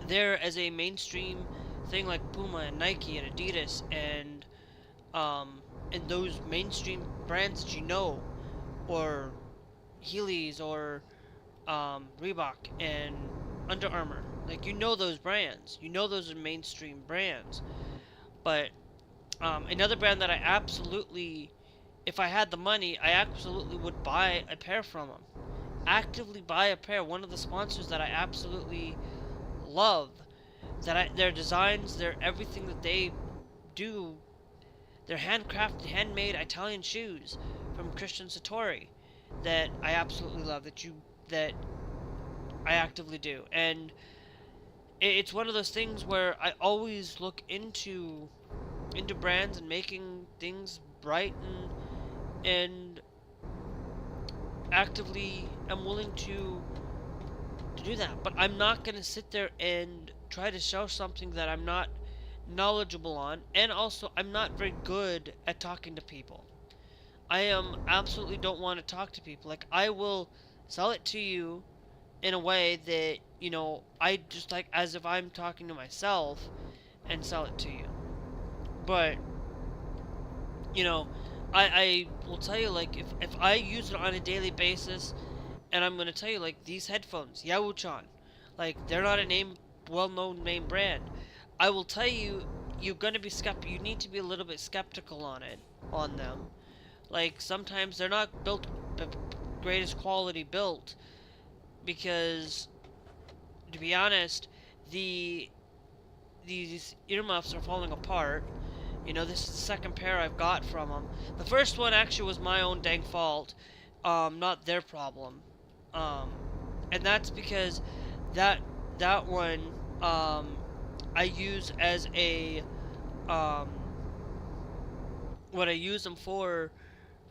there as a mainstream thing like Puma and Nike and Adidas and those mainstream brands that you know, or Heelys or Reebok and Under Armour. Like, you know those brands. You know those are mainstream brands. But another brand that I absolutely, if I had the money, I absolutely would buy a pair from them. Actively buy a pair. One of the sponsors that I absolutely love. Their designs, their everything that they do, their handcrafted, handmade Italian shoes from Christian Satori that I absolutely love, that I actively do. And it's one of those things where I always look into brands and making things bright, and actively am willing to do that. But I'm not going to sit there and try to sell something that I'm not knowledgeable on, and also I'm not very good at talking to people. I absolutely don't want to talk to people. Like, I will sell it to you in a way that, you know, I just, like, as if I'm talking to myself, and sell it to you. But, you know, I will tell you, like, if I use it on a daily basis, and I'm going to tell you, like, these headphones, Yahoo-chan, like, they're not a well-known name brand. I will tell you, you're going to be you need to be a little bit skeptical on them. Like, sometimes they're not built the greatest quality built, because, to be honest, these earmuffs are falling apart. You know, this is the second pair I've got from them. The first one actually was my own dang fault, not their problem. And that's because that one, I use as a, what I used them for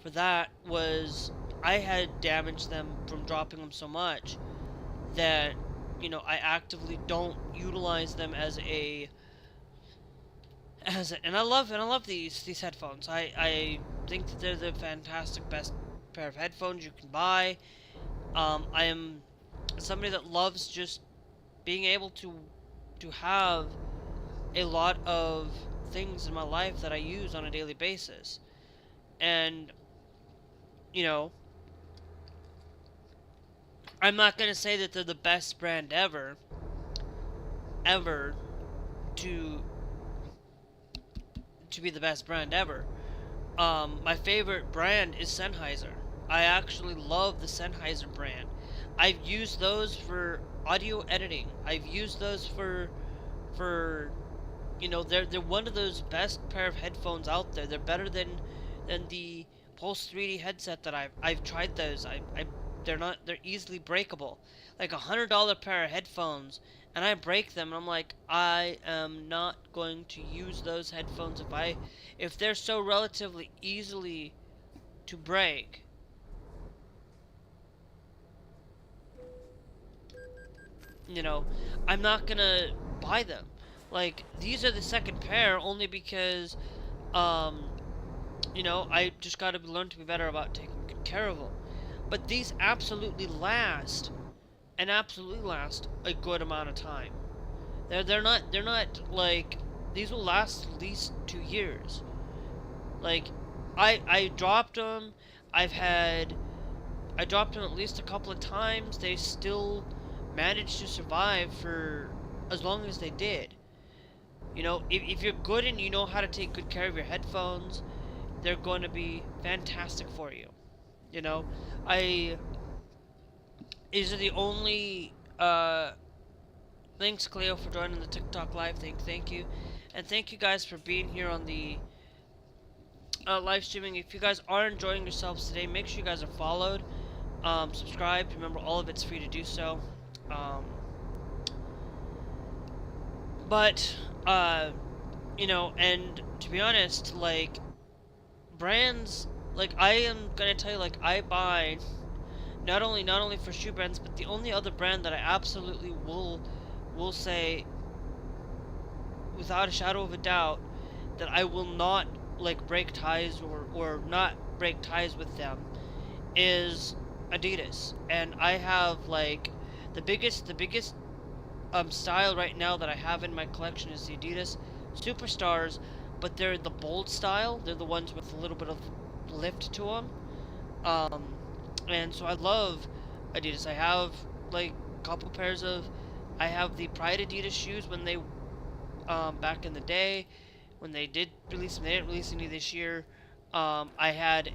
that was, I had damaged them from dropping them so much that you know, I actively don't utilize them as and I love these headphones. I think that they're the fantastic best pair of headphones you can buy. I am somebody that loves just being able to have a lot of things in my life that I use on a daily basis. And you know, I'm not gonna say that they're the best brand ever to be the best brand ever. My favorite brand is Sennheiser. I actually love the Sennheiser brand. I've used those for audio editing. I've used those for you know, they're one of those best pair of headphones out there. They're better than the Pulse 3D headset that I've tried those. They're easily breakable. Like $100 pair of headphones, and I break them and I'm like, I am not going to use those headphones if they're so relatively easily to break. You know, I'm not gonna buy them. Like, these are the second pair only because you know, I just gotta learn to be better about taking good care of them. But these absolutely last a good amount of time. They're not like, these will last at least 2 years. Like, I dropped them. I dropped them at least a couple of times. They still managed to survive for as long as they did. You know, if you're good and you know how to take good care of your headphones, they're going to be fantastic for you. You know, these are the only, thanks Cleo for joining the TikTok live. Thank you. And thank you guys for being here on the live streaming. If you guys are enjoying yourselves today, make sure you guys are followed, subscribed. Remember, all of it's free to do so. But you know, and to be honest, like, brands, like, I am gonna tell you, like, I buy not only for shoe brands, but the only other brand that I absolutely will say without a shadow of a doubt that I will not, like, break ties or not break ties with them is Adidas. And I have, like, the biggest style right now that I have in my collection is the Adidas Superstars, but they're the bold style. They're the ones with a little bit of lift to them. And so I love Adidas. I have, like, a couple pairs of, I have the Pride Adidas shoes when they, back in the day, when they did release them. They didn't release any this year. I had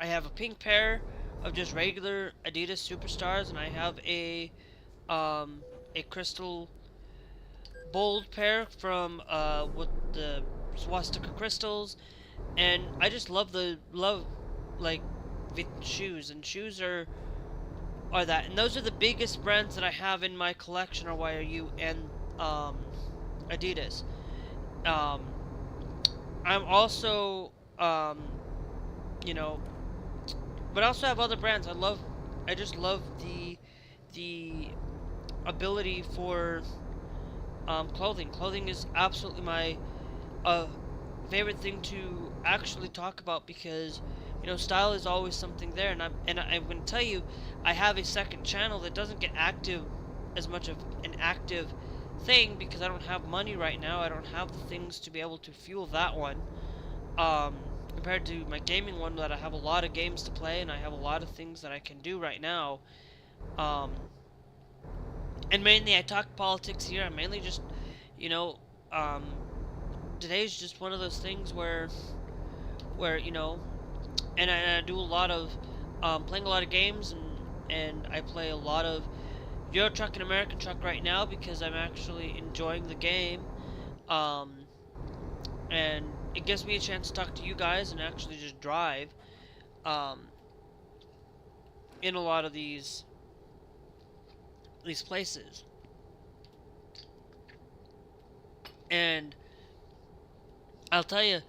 I have a pink pair of just regular Adidas Superstars, and I have a crystal bold pair from with the swastika crystals, and I just love like shoes, and shoes are that, and those are the biggest brands that I have in my collection are YRU and Adidas. I'm also you know, but I also have other brands. I just love the ability for clothing. Clothing is absolutely my favorite thing to actually talk about, because, you know, style is always something there, and I'm going to tell you, I have a second channel that doesn't get as much of an active thing because I don't have money right now. I don't have the things to be able to fuel that one. Compared to my gaming one, that I have a lot of games to play and I have a lot of things that I can do right now. And mainly I talk politics here. I'm mainly just, you know, today's just one of those things where you know, and I do a lot of playing a lot of games, and I play a lot of Euro Truck and American Truck right now because I'm actually enjoying the game, and it gives me a chance to talk to you guys and actually just drive in a lot of these places. And I'll tell you,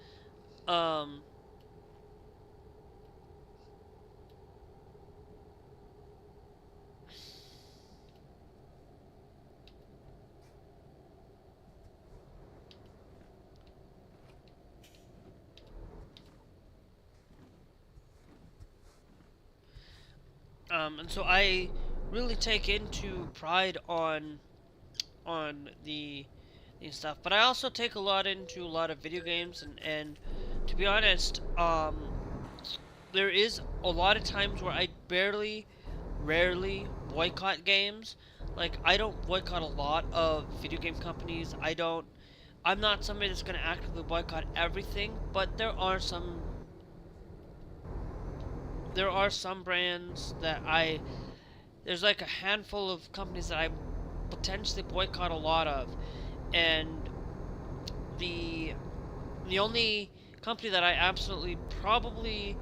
And so I really take into pride on the stuff, but I also take a lot into a lot of video games, and to be honest, there is a lot of times where I rarely boycott games. Like, I don't boycott a lot of video game companies. I'm not somebody that's going to actively boycott everything, but there are some brands that there's like a handful of companies that I potentially boycott a lot of, and the only company that I absolutely probably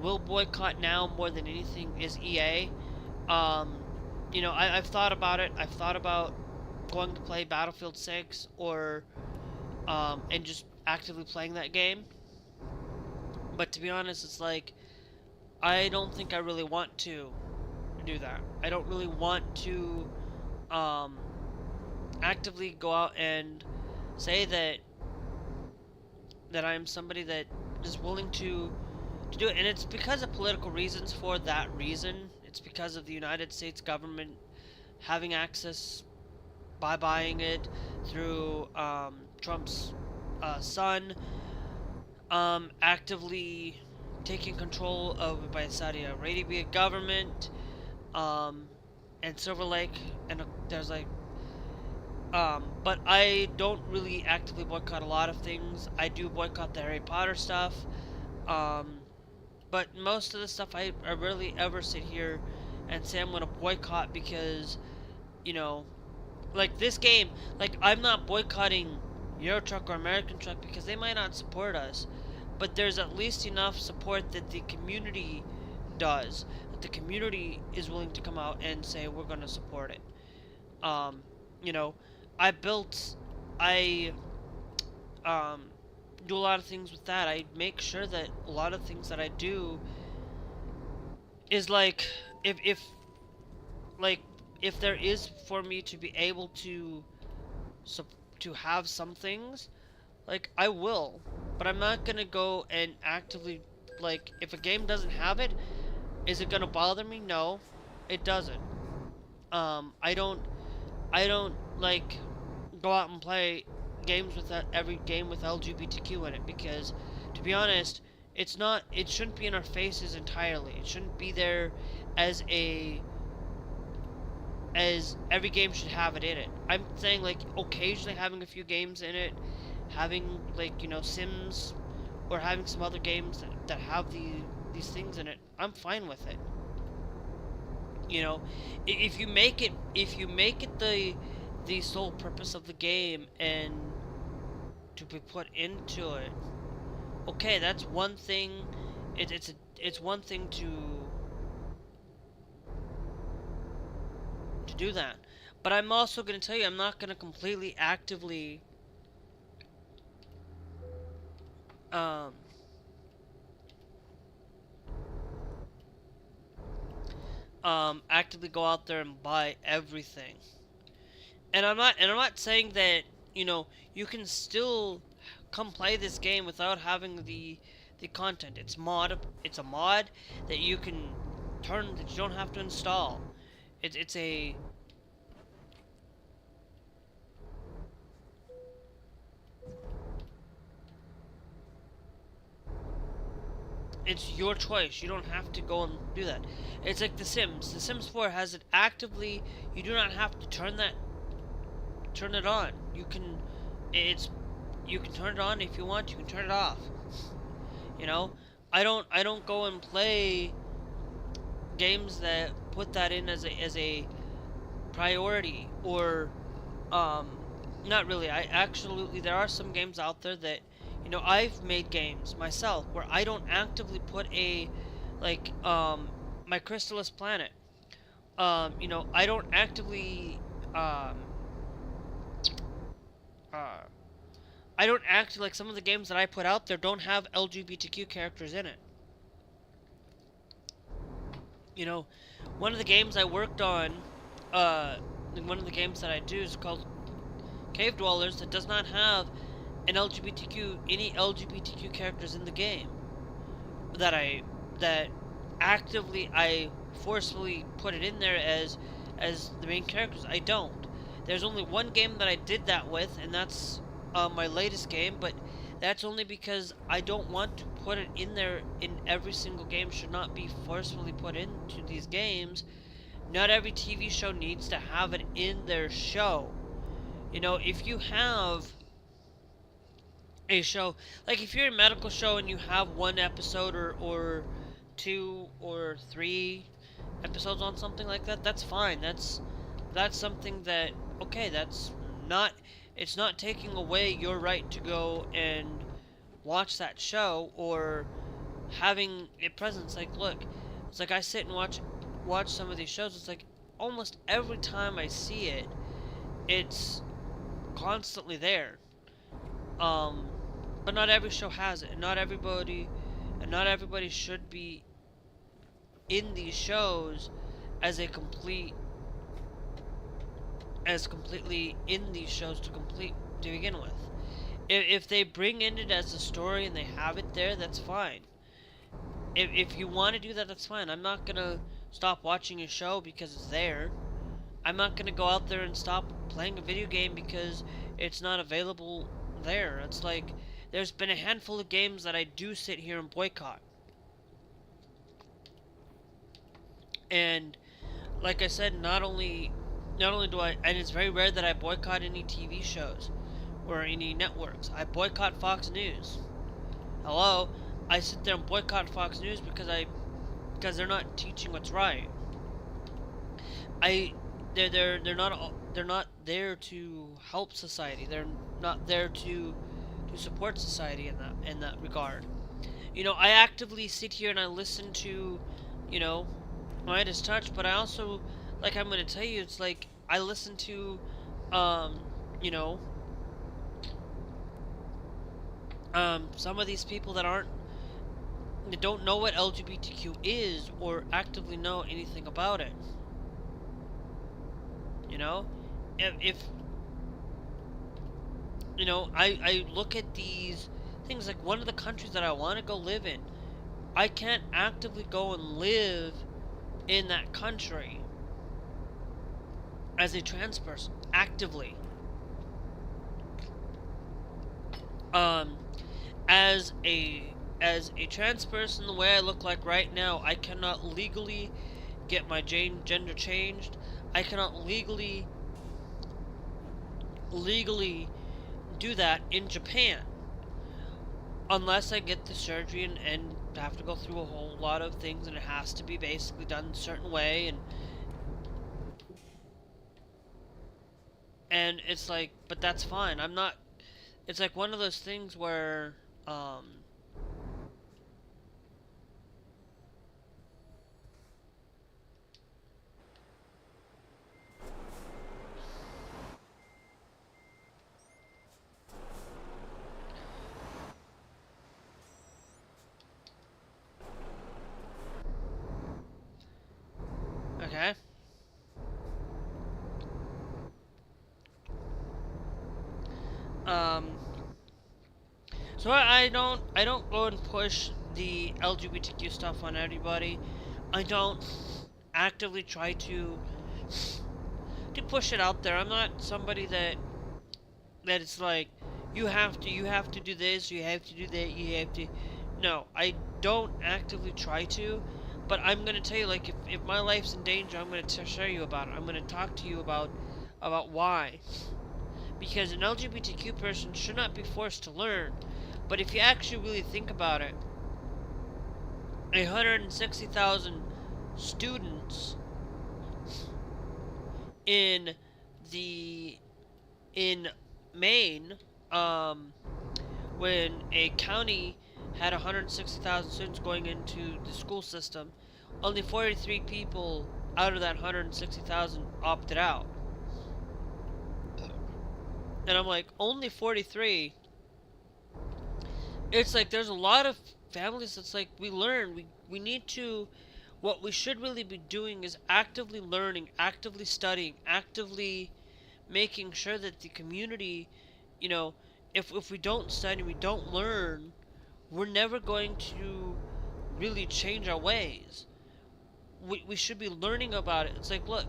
will boycott now more than anything is EA. You know, I've thought about it. I've thought about going to play Battlefield 6 or and just actively playing that game. But to be honest, it's like, I don't think I really want to do that. I don't really want to actively go out and say that I am somebody that is willing to do it. And it's because of political reasons. For that reason, it's because of the United States government having access by buying it through Trump's son, actively taking control of by Saudi Arabia government, and Silver Lake, and there's like, but I don't really actively boycott a lot of things. I do boycott the Harry Potter stuff, but most of the stuff I rarely ever sit here and say I'm gonna boycott because, you know, like this game, like I'm not boycotting Euro Truck or American Truck because they might not support us, but there's at least enough support that the community does, that the community is willing to come out and say we're gonna support it. You know, I do a lot of things with that. I make sure that a lot of things that I do is like, if there is for me to be able to have some things, like, I will, but I'm not gonna go and actively, like, if a game doesn't have it, is it gonna bother me? No, it doesn't. I don't like go out and play games with every game with LGBTQ in it, because to be honest, it shouldn't be in our faces entirely. It shouldn't be there as every game should have it in it. I'm saying, like, occasionally having a few games in it, having, like, you know, Sims, or having some other games that have these things in it, I'm fine with it. You know, if you make it the sole purpose of the game and to be put into it, okay, that's one thing. It's one thing to do that, but I'm also going to tell you, I'm not going to completely actively actively go out there and buy everything. And I'm not saying that, you know, you can still come play this game without having the content. It's a mod that you can turn, that you don't have to install. It's your choice. You don't have to go and do that. It's like The Sims. The Sims 4 has it actively. You do not have to turn it on. You can turn it on if you want. You can turn it off. You know, I don't go and play games that put that in as a priority, or not really. There are some games out there that, you know, I've made games myself where I don't actively put my Crystallis Planet. You know, I don't actively like, some of the games that I put out there don't have LGBTQ characters in it. You know, one of the games I worked on, one of the games that I do is called Cave Dwellers, that does not have any LGBTQ characters in the game. That actively I forcefully put it in there as the main characters. I don't. There's only one game that I did that with, and that's my latest game, but that's only because I don't want to put it in there in every single game. Should not be forcefully put into these games. Not every TV show needs to have it in their show. You know, if you have a show, like if you're a medical show and you have one episode or 2 or 3 episodes on something like that, that's fine. That's something that, okay, that's not, it's not taking away your right to go and watch that show or having a presence. Like, look, it's like I sit and watch some of these shows. It's like almost every time I see it, it's constantly there. But not every show has it, and not everybody should be in these shows as completely in these shows to begin with. If they bring in it as a story and they have it there, that's fine. If you want to do that, that's fine. I'm not gonna stop watching a show because it's there. I'm not gonna go out there and stop playing a video game because it's not available there. It's like there's been a handful of games that I do sit here and boycott. And like I said, not only do I, and it's very rare that I boycott any TV shows or any networks. I boycott Fox News. Hello, I sit there and boycott Fox News because they're not teaching what's right. They're not there to help society. They're not there to support society in that regard. You know, I actively sit here and I listen to, you know, Midas Touch, but I also, like I'm going to tell you, it's like I listen to, you know, some of these people that don't know what LGBTQ is or actively know anything about it. You know, if you know, I look at these things, like one of the countries that I want to go live in, I can't actively go and live in that country as a trans person, actively. As a trans person, the way I look like right now, I cannot legally get my gender changed. I cannot legally do that in Japan unless I get the surgery and have to go through a whole lot of things, and it has to be basically done a certain way, and it's like, but that's fine. I'm not, it's like one of those things where okay. So I don't go and push the LGBTQ stuff on everybody. I don't actively try to push it out there. I'm not somebody that it's like you have to do this, you have to do that, you have to. No, I don't actively try to, but I'm gonna tell you, like, if my life's in danger, I'm gonna show you about it. I'm gonna talk to you about why. Because an LGBTQ person should not be forced to learn. But if you actually really think about it, 160,000 students in Maine, when a county had 160,000 students going into the school system, only 43 people out of that 160,000 opted out. And I'm like, only 43? It's like there's a lot of families that's like, we learn, we need to, what we should really be doing is actively learning, actively studying, actively making sure that the community, you know, if we don't study, we don't learn, we're never going to really change our ways. we should be learning about it. It's like, look,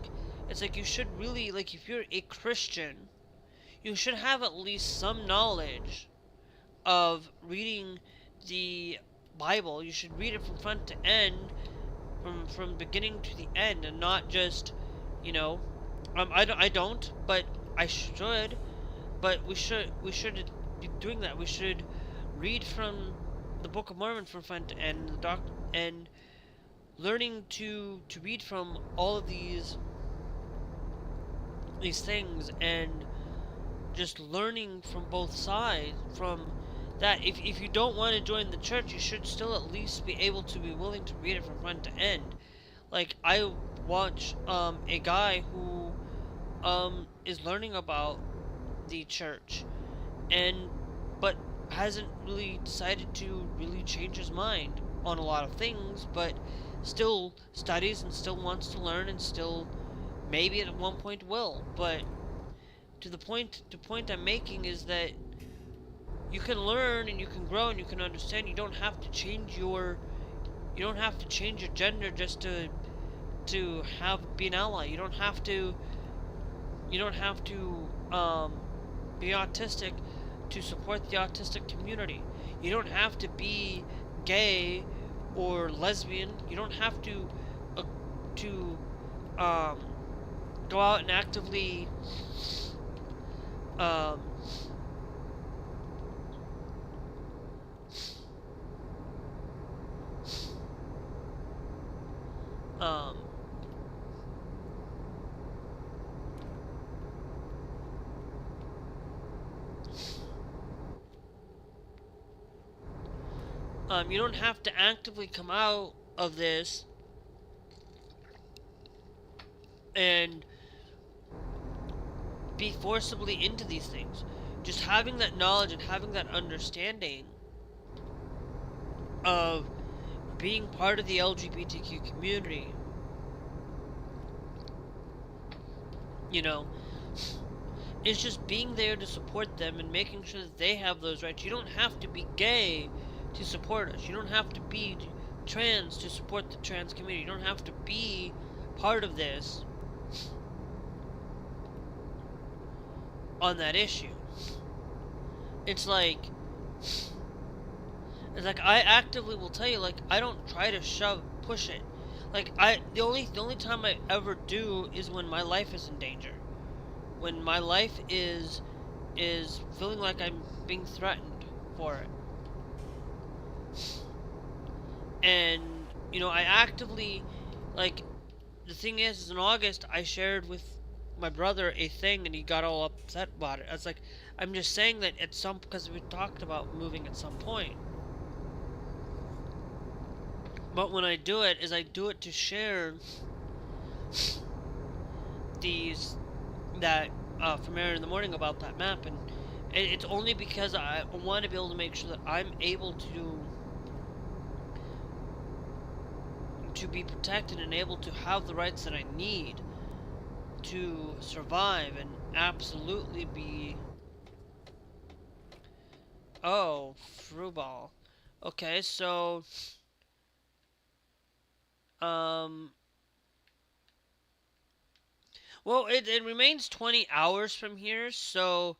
it's like you should really, like, if you're a Christian, you should have at least some knowledge of reading the Bible. You should read it from front to end, from beginning to the end, and not just, you know, I don't, but I should. But we should be doing that. We should read from the Book of Mormon from front to end, and learning to read from all of these things, and just learning from both sides. From that, if you don't want to join the church, you should still at least be able to be willing to read it from front to end. Like, I watch a guy who is learning about the church, but hasn't really decided to really change his mind on a lot of things, but still studies and still wants to learn, and still maybe at one point will. But the point I'm making is that you can learn and you can grow and you can understand. You don't have to change your gender just to be an ally. You don't have to be autistic to support the autistic community. You don't have to be gay or lesbian. You don't have to go out and actively you don't have to actively come out of this and be forcibly into these things. Just having that knowledge and having that understanding of being part of the LGBTQ community, you know, it's just being there to support them and making sure that they have those rights. You don't have to be gay to support us. You don't have to be trans to support the trans community. You don't have to be part of this on that issue. It's like I actively will tell you, like, I don't try to push it. Like, the only time I ever do is when my life is in danger. When my life is feeling like I'm being threatened for it. And, you know, I actively, like, the thing is in August, I shared with my brother a thing, and he got all upset about it. I was like, I'm just saying that because we talked about moving at some point. But when I do it, I do it to share from Aaron in the morning about that map, and it's only because I want to be able to make sure that I'm able to be protected and able to have the rights that I need to survive and absolutely be... Oh, Fruball. Okay, so... Well, it remains 20 hours from here, so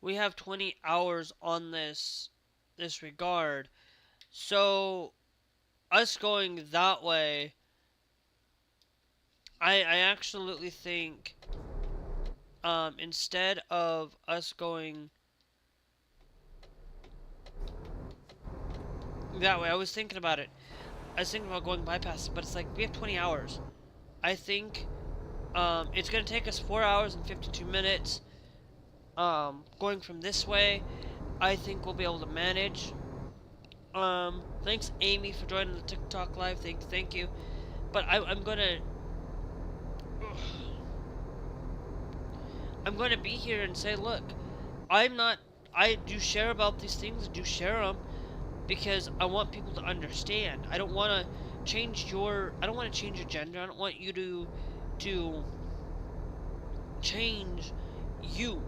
we have 20 hours on this regard. So, us going that way, I absolutely think, instead of us going that way, I was thinking about it. I was thinking about going bypass, but it's like, we have 20 hours. I think, it's going to take us 4 hours and 52 minutes, going from this way. I think we'll be able to manage. Thanks, Amy, for joining the TikTok live. Thank you. But I'm gonna be here and say, look, I do share about these things, I do share them, because I want people to understand. I don't want to change your gender. I don't want you to change you.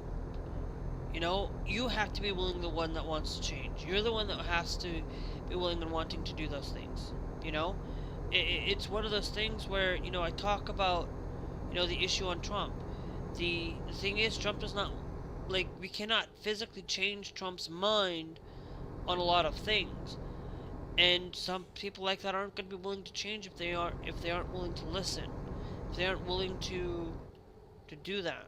You know, you have to be the one that wants to change. You're the one that has to be willing and wanting to do those things, you know? it's one of those things where, you know, I talk about, you know, the issue on Trump. The thing is, Trump does not, like, we cannot physically change Trump's mind on a lot of things. And some people like that aren't going to be willing to change if they aren't willing to listen. If they aren't willing to do that.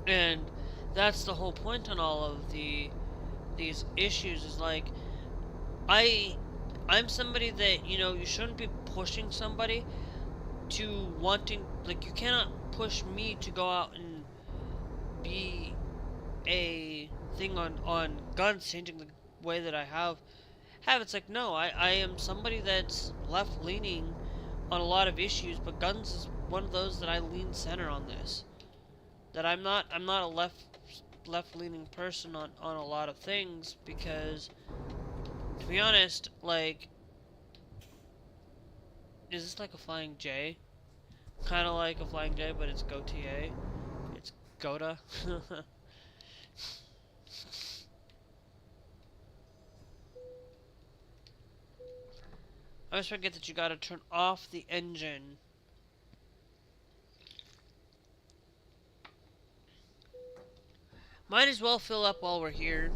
And that's the whole point on all of these issues, is like, I'm somebody that, you know, you shouldn't be pushing somebody to wanting, like, you cannot push me to go out and be a thing on guns, changing the way that I have. It's like, no, I am somebody that's left leaning on a lot of issues, but guns is one of those that I lean center on this. That I'm not a left leaning person on a lot of things, because to be honest, like, is this like a flying J? Kinda like a flying J, but it's GOTA. It's GOTA. I always forget that you gotta turn off the engine. Might as well fill up while we're here.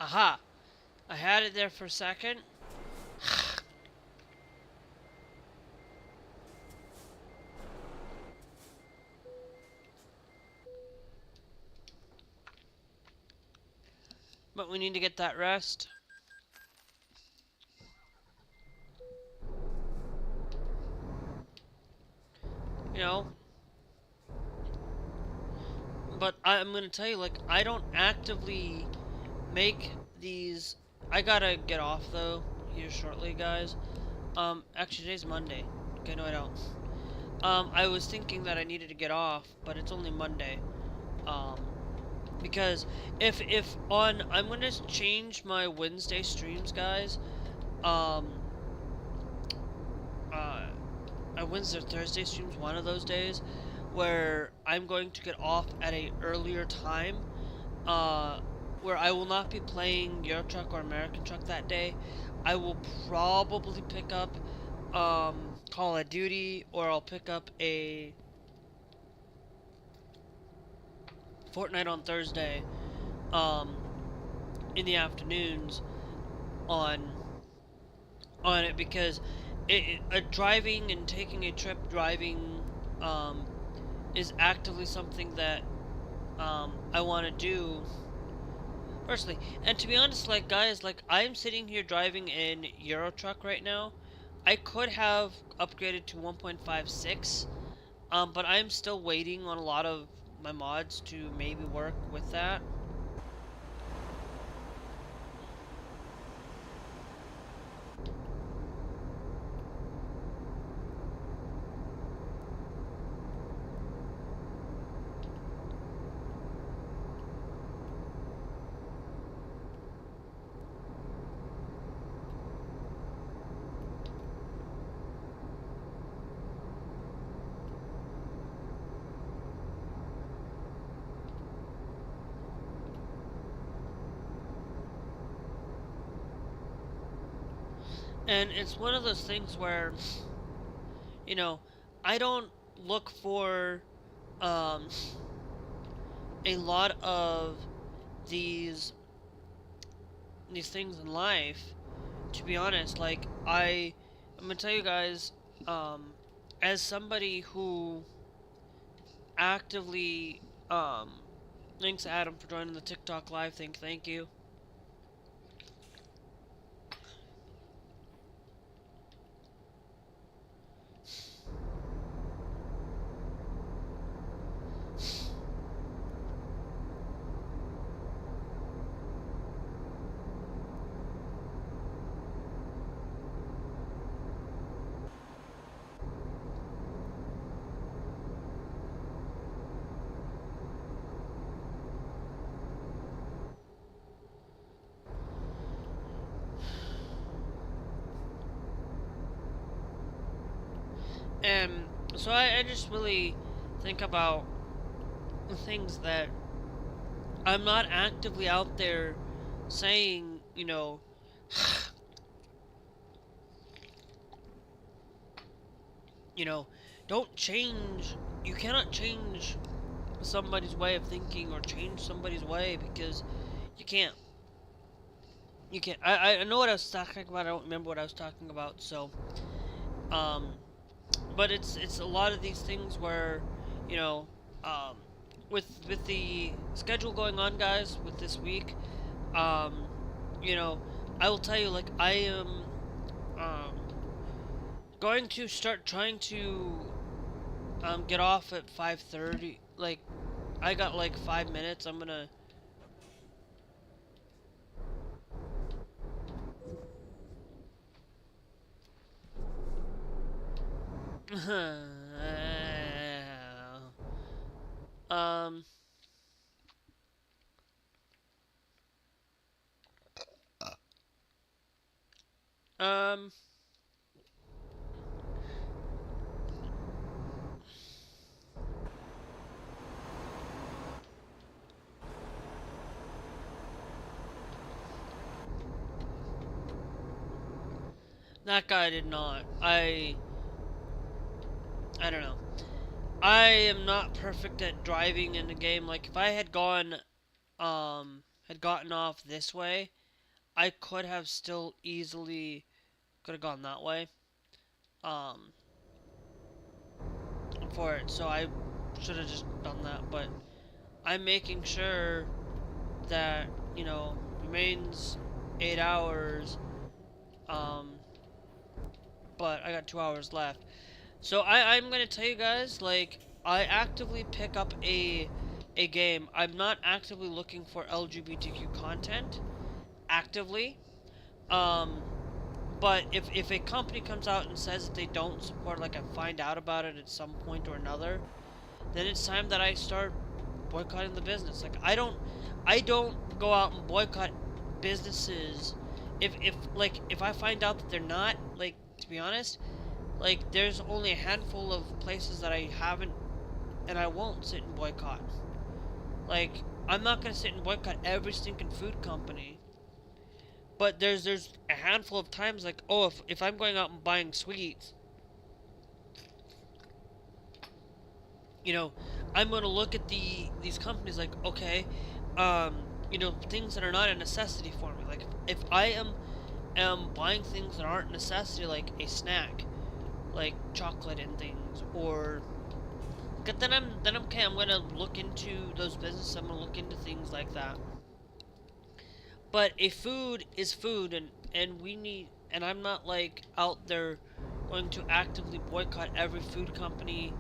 Aha! I had it there for a second. But we need to get that rest. You know? But I'm gonna tell you, like, I don't actively make these. I gotta get off though here shortly, guys. Actually today's Monday. Okay, no I don't. I was thinking that I needed to get off, but it's only Monday. Because if I'm gonna change my Wednesday streams, guys. My Wednesday or Thursday streams, one of those days, where I'm going to get off at a earlier time. Where I will not be playing Euro Truck or American Truck that day. I will probably pick up Call of Duty, or I'll pick up a Fortnite on Thursday in the afternoons on it, because driving and taking a trip driving is actively something that I want to do personally. And to be honest, like, guys, like, I'm sitting here driving in Euro Truck right now. I could have upgraded to 1.56, but I'm still waiting on a lot of my mods to maybe work with that. And it's one of those things where, you know, I don't look for a lot of these things in life, to be honest. Like, I'm gonna tell you guys, as somebody who actively, thanks Adam for joining the TikTok live thing, thank you. And so I just really think about the things that I'm not actively out there saying, you know, you know, don't change. You cannot change somebody's way of thinking or change somebody's way, because you can't. You can't. I know what I was talking about. I don't remember what I was talking about. So, but it's a lot of these things where, you know, with the schedule going on, guys, with this week, you know, I will tell you, like, I am going to start trying to get off at 5:30. Like, I got like 5 minutes. I'm gonna um um that guy did not. I don't know. I am not perfect at driving in the game. Like, if I had gone had gotten off this way, I could have still easily could have gone that way um for it. So I should have just done that, but I'm making sure that, you know, remains 8 hours, but I got 2 hours left. So I'm gonna tell you guys, like, I actively pick up a game. I'm not actively looking for LGBTQ content, actively. But if a company comes out and says that they don't support, like, I find out about it at some point or another, then it's time that I start boycotting the business. Like, I don't go out and boycott businesses if I find out that they're not, like, to be honest, like, there's only a handful of places that I haven't and I won't sit and boycott. Like, I'm not gonna sit and boycott every stinking food company. But there's a handful of times, like, oh, if I'm going out and buying sweets, you know, I'm gonna look at these companies like, okay, you know, things that are not a necessity for me. Like, if I am buying things that aren't a necessity, like a snack, like chocolate and things, or then I'm okay. I'm gonna look into those businesses. I'm gonna look into things like that. But a food is food, and we need. And I'm not, like, out there going to actively boycott every food company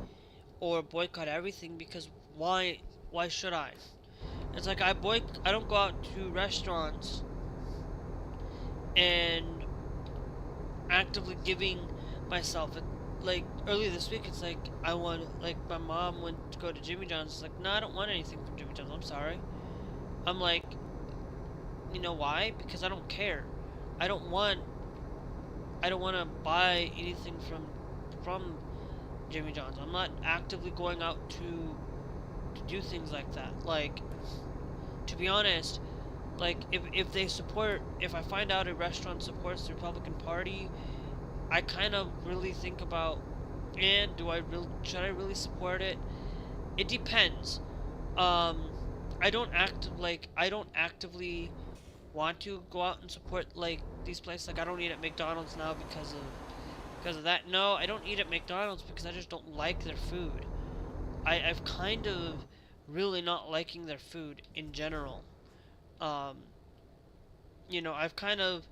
or boycott everything, because why should I? It's like I don't go out to restaurants and actively giving myself like, earlier this week, it's like, I want, like, my mom went to go to Jimmy John's. It's like, no, I don't want anything from Jimmy John's, I'm sorry. I'm like, you know why? Because I don't care. I don't want to buy anything from Jimmy John's. I'm not actively going out to do things like that. Like, to be honest, like, if I find out a restaurant supports the Republican Party, I kind of really think about And should I really support it? It depends. Um, I don't actively want to go out and support like these places. Like I don't eat at McDonald's now because of that. No, I don't eat at McDonald's because I just don't like their food. I've kind of really not liking their food in general. Um, I've kind of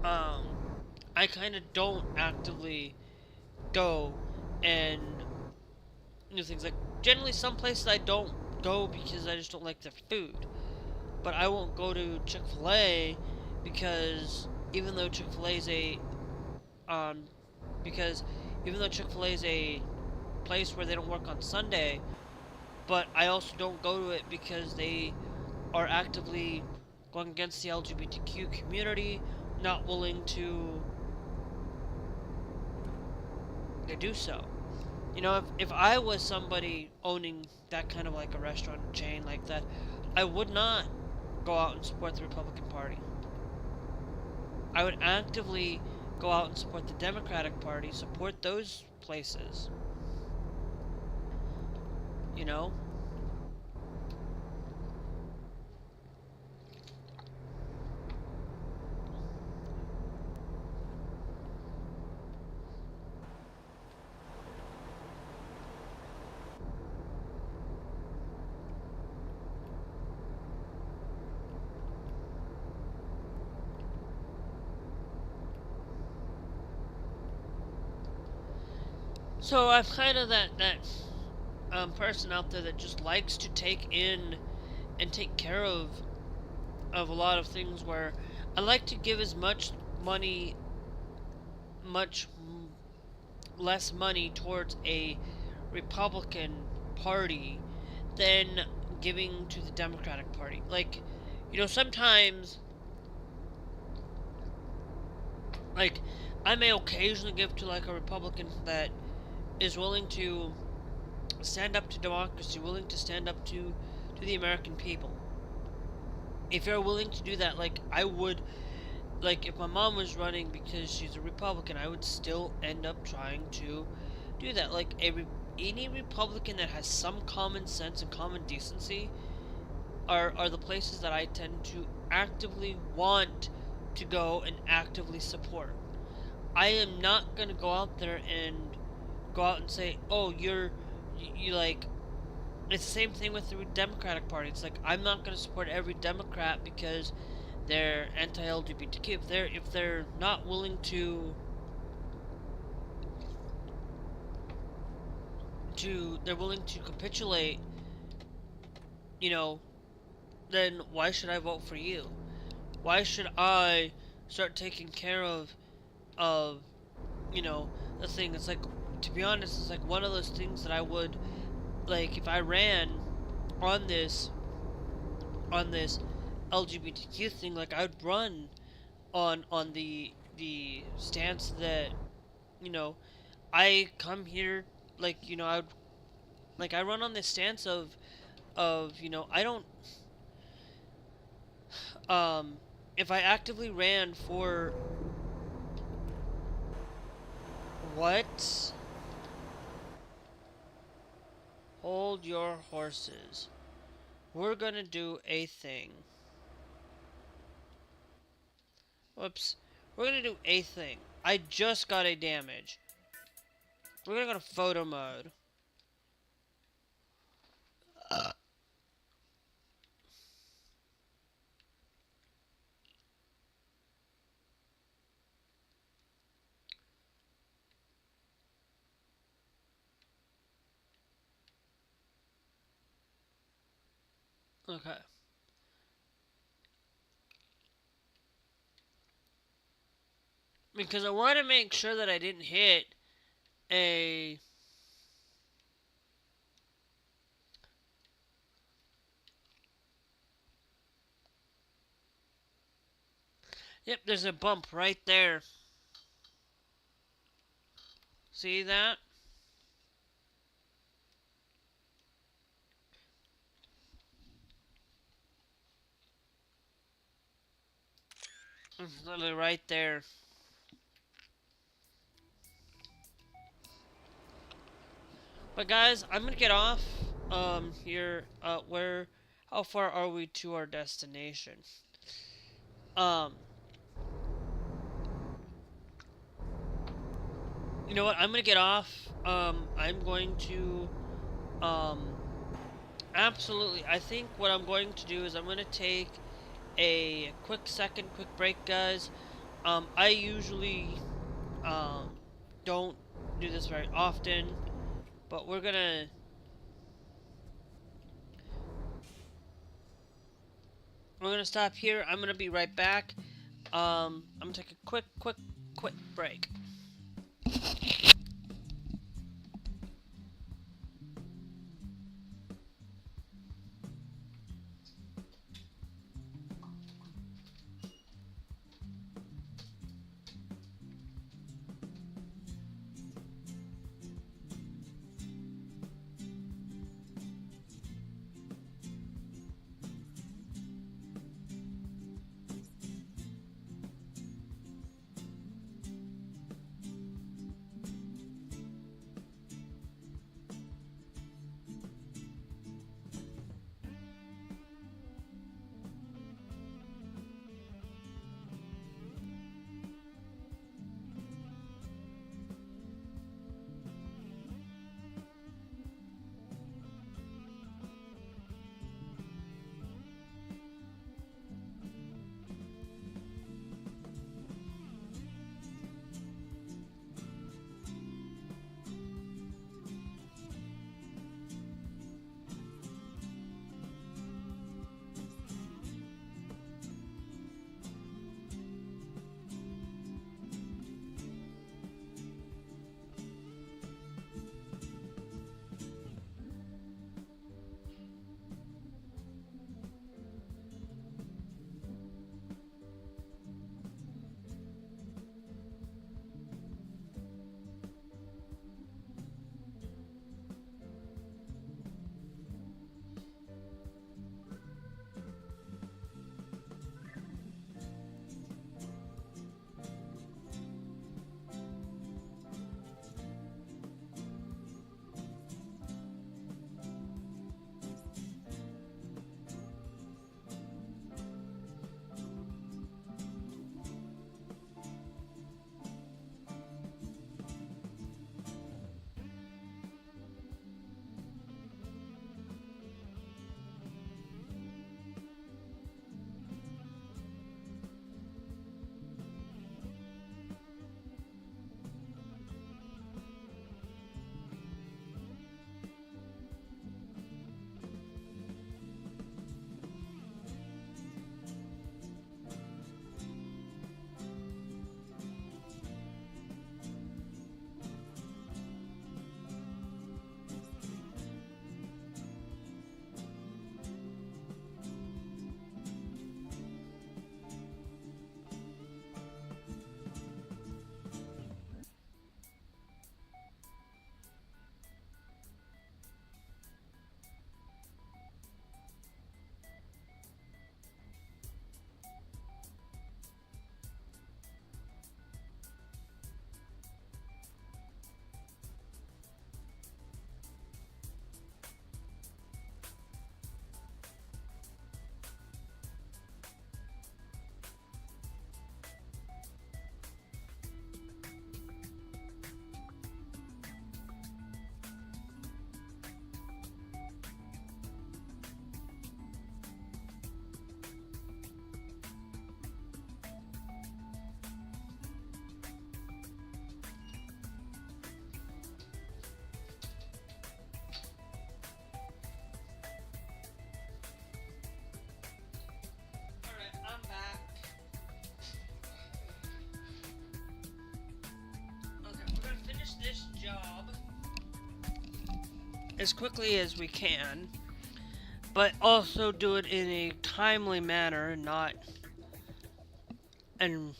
um, I kind of don't actively go and do things like generally some places I don't go because I just don't like their food. But I won't go to Chick-fil-A because even though Chick-fil-A is a um because even though Chick-fil-A is a place where they don't work on Sunday, but I also don't go to it because they are actively going against the LGBTQ community, not willing to do so. If I was somebody owning that kind of like a restaurant chain like that, I would not go out and support the Republican Party. I would actively go out and support the Democratic Party, support those places. You know? So I'm kind of that person out there that just likes to take in and take care of a lot of things where I like to give as much money, much less money towards a Republican Party than giving to the Democratic Party. Like, sometimes, like, I may occasionally give to, like, a Republican that is willing to stand up to democracy, willing to stand up to the American people. If you're willing to do that, like, I would, like, if my mom was running because she's a Republican, I would still end up trying to do that. Like, any Republican that has some common sense and common decency are the places that I tend to actively want to go and actively support. I am not going to go out there and go out and say, oh, you like, it's the same thing with the Democratic Party. It's like, I'm not going to support every Democrat because they're anti-LGBTQ. If they're not willing to they're willing to capitulate, then why should I vote for you? Why should I start taking care of the thing? It's like, to be honest, it's like one of those things that I would, like, if I ran on this LGBTQ thing, like, I'd run on the stance that, I come here, like, I run on this stance of I don't if I actively ran for what? Hold your horses. We're gonna do a thing. Whoops. We're gonna do a thing. I just got a damage. We're gonna go to photo mode. Okay. Because I want to make sure that I didn't hit a... Yep, there's a bump right there. See that? It's literally right there. But guys, I'm gonna get off here. How far are we to our destination? Um, you know what? I'm gonna get off. I'm going to absolutely. I think what I'm going to do is I'm gonna take a quick break, guys. I usually don't do this very often, but we're gonna stop here. I'm gonna be right back. I'm gonna take a quick break. As quickly as we can, but also do it in a timely manner, not and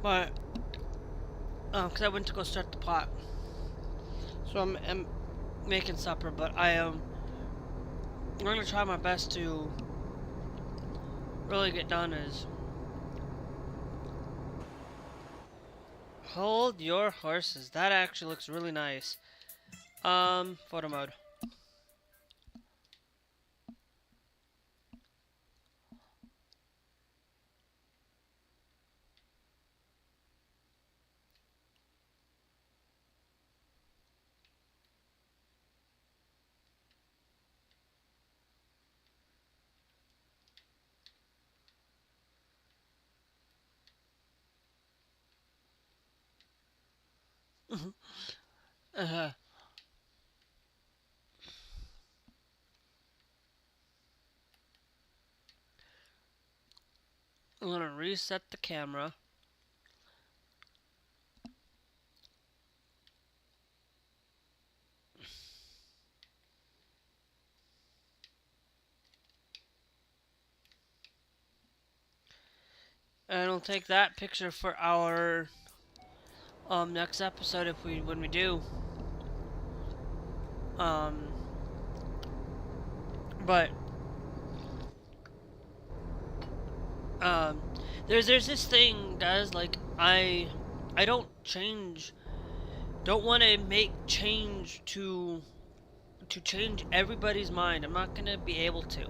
But, because I went to go start the pot. So I'm making supper, but I'm going to try my best to really get done as... Hold your horses. That actually looks really nice. Photo mode. Uh-huh. I'm gonna reset the camera. And we'll take that picture for our next episode when we do. But there's this thing, guys, like I don't want to make change to change everybody's mind. I'm not gonna be able to.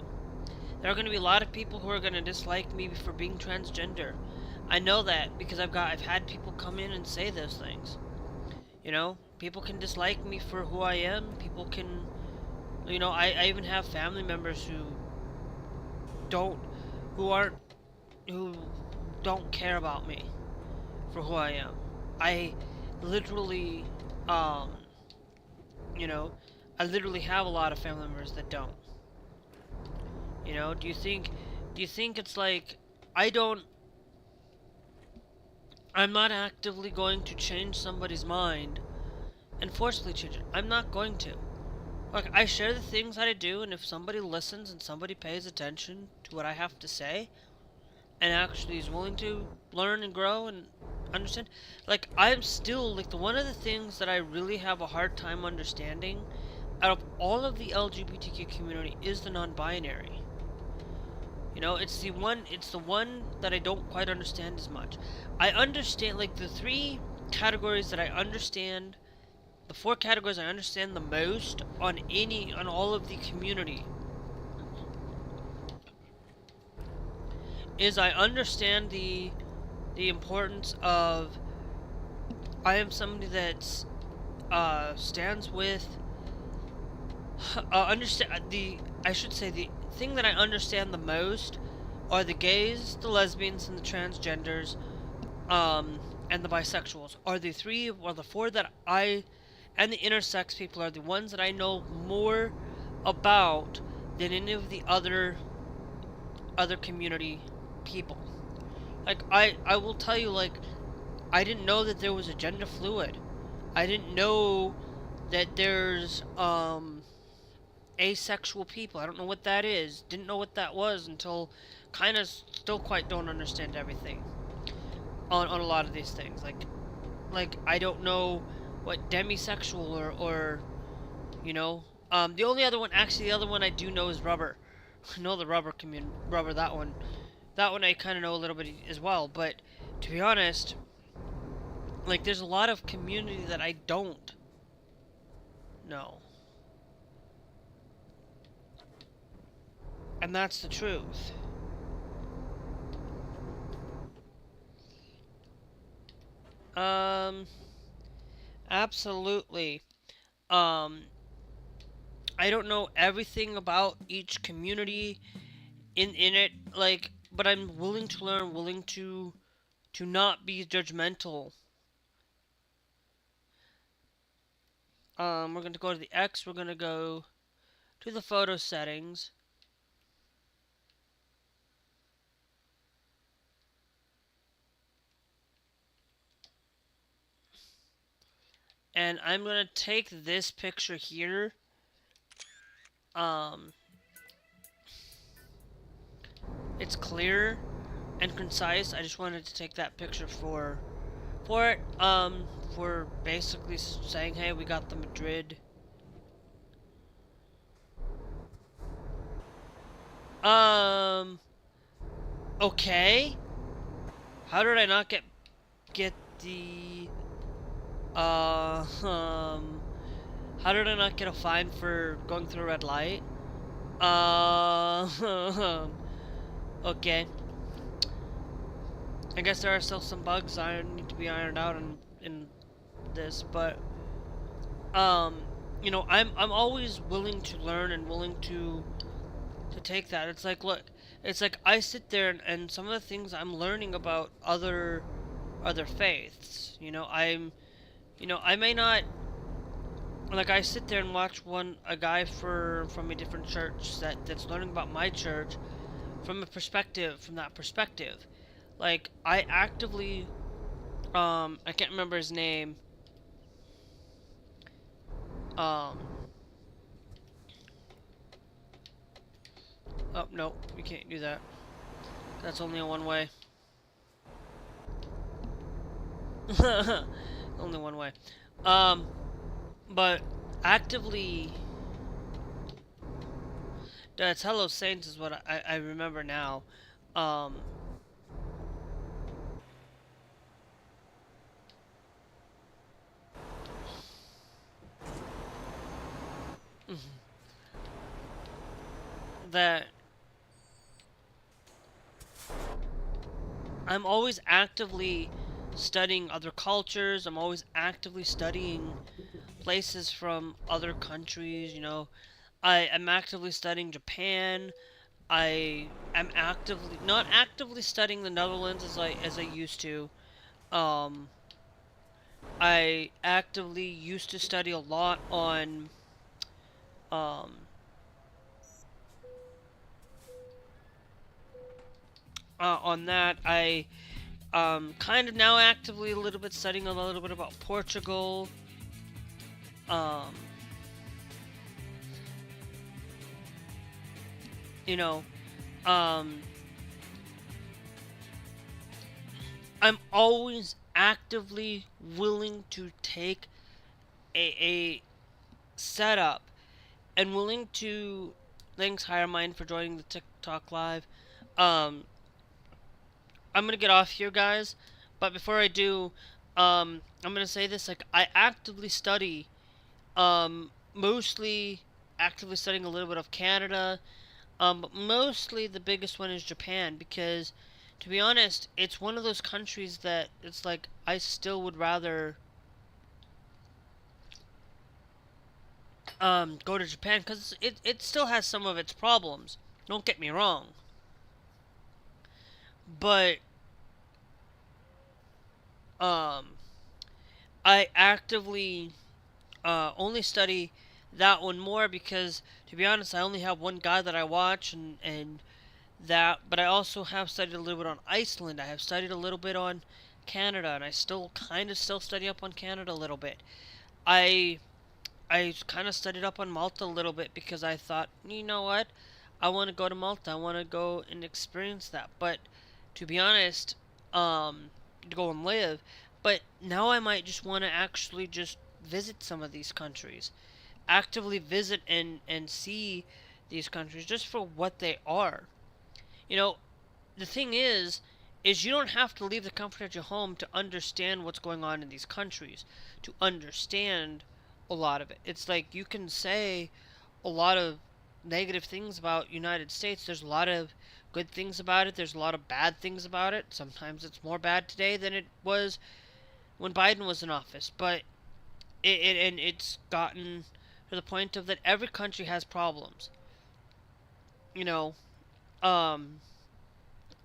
There are gonna be a lot of people who are gonna dislike me for being transgender. I know that because I've had people come in and say those things. You know, people can dislike me for who I am. People can, you know, I even have family members who don't care about me for who I am. I literally, you know, I literally have a lot of family members that don't. You know, do you think it's like, I'm not actively going to change somebody's mind and forcefully change it. I'm not going to. Like, I share the things that I do, and if somebody listens and somebody pays attention to what I have to say, and actually is willing to learn and grow and understand, like, I'm still, like, one of the things that I really have a hard time understanding out of all of the LGBTQ community is the non-binary. You know, it's the one that I don't quite understand as much. I understand, like, the 3 categories that I understand, the 4 categories I understand the most on all of the community is I understand the importance of, I am somebody that stands with I should say the thing that I understand the most are the gays, the lesbians, and the transgenders, and the bisexuals are the 3 or the 4 that and the intersex people are the ones that I know more about than any of the other community people. Like, I will tell you, like, I didn't know that there was a gender fluid. I didn't know that there's asexual people. I don't know what that is. Didn't know what that was until kind of still quite don't understand everything on a lot of these things. Like I don't know what demisexual or you know. The only other one, actually, the other one I do know is rubber. I know the rubber community. Rubber, that one I kind of know a little bit as well. But to be honest, like, there's a lot of community that I don't know. And that's the truth. Absolutely. I don't know everything about each community in it, like, but I'm willing to learn, willing to not be judgmental. We're going to go to the X, we're going to go to the photo settings. And I'm going to take this picture here. It's clear. and concise. I just wanted to take that picture for it. For basically saying, hey, we got the Madrid. Okay. How did I not get the how did I not get a fine for going through a red light? Okay. I guess there are still some bugs that need to be ironed out in this, but you know, I'm always willing to learn and willing to take that. It's like, look, it's like I sit there and some of the things I'm learning about other faiths, you know, I may not, like, I sit there and watch a guy from a different church that's learning about my church from that perspective. Like, I actively, I can't remember his name, oh, no, we can't do that. That's only a one way. Only one way. But actively, that's Hello Saints is what I remember now. That I'm always actively studying other cultures. I'm always actively studying places from other countries, you know. I am actively studying Japan. I am not actively studying the Netherlands as I used to. I actively used to study a lot on that. I kind of now actively a little bit studying a little bit about Portugal. You know, I'm always actively willing to take a setup and willing to, thanks Hiremind for joining the TikTok live. I'm gonna get off here, guys, but before I do, I'm gonna say this, like, I actively study, mostly actively studying a little bit of Canada, but mostly the biggest one is Japan, because, to be honest, it's one of those countries that it's like, I still would rather go to Japan, because it still has some of its problems, don't get me wrong, but I actively only study that one more because, to be honest, I only have one guy that I watch, and that, but I also have studied a little bit on Iceland. I have studied a little bit on Canada, and I still kind of study up on Canada a little bit. I kind of studied up on Malta a little bit because I thought, you know what, I want to go to Malta. I want to go and experience that. But to be honest, to go and live. But now I might just want to actually just visit some of these countries, actively visit and see these countries just for what they are. You know, the thing is you don't have to leave the comfort of your home to understand what's going on in these countries, to understand a lot of it. It's like, you can say a lot of negative things about United States. There's a lot of good things about it. There's a lot of bad things about it. Sometimes it's more bad today than it was when Biden was in office. But it's gotten to the point of that every country has problems. You know,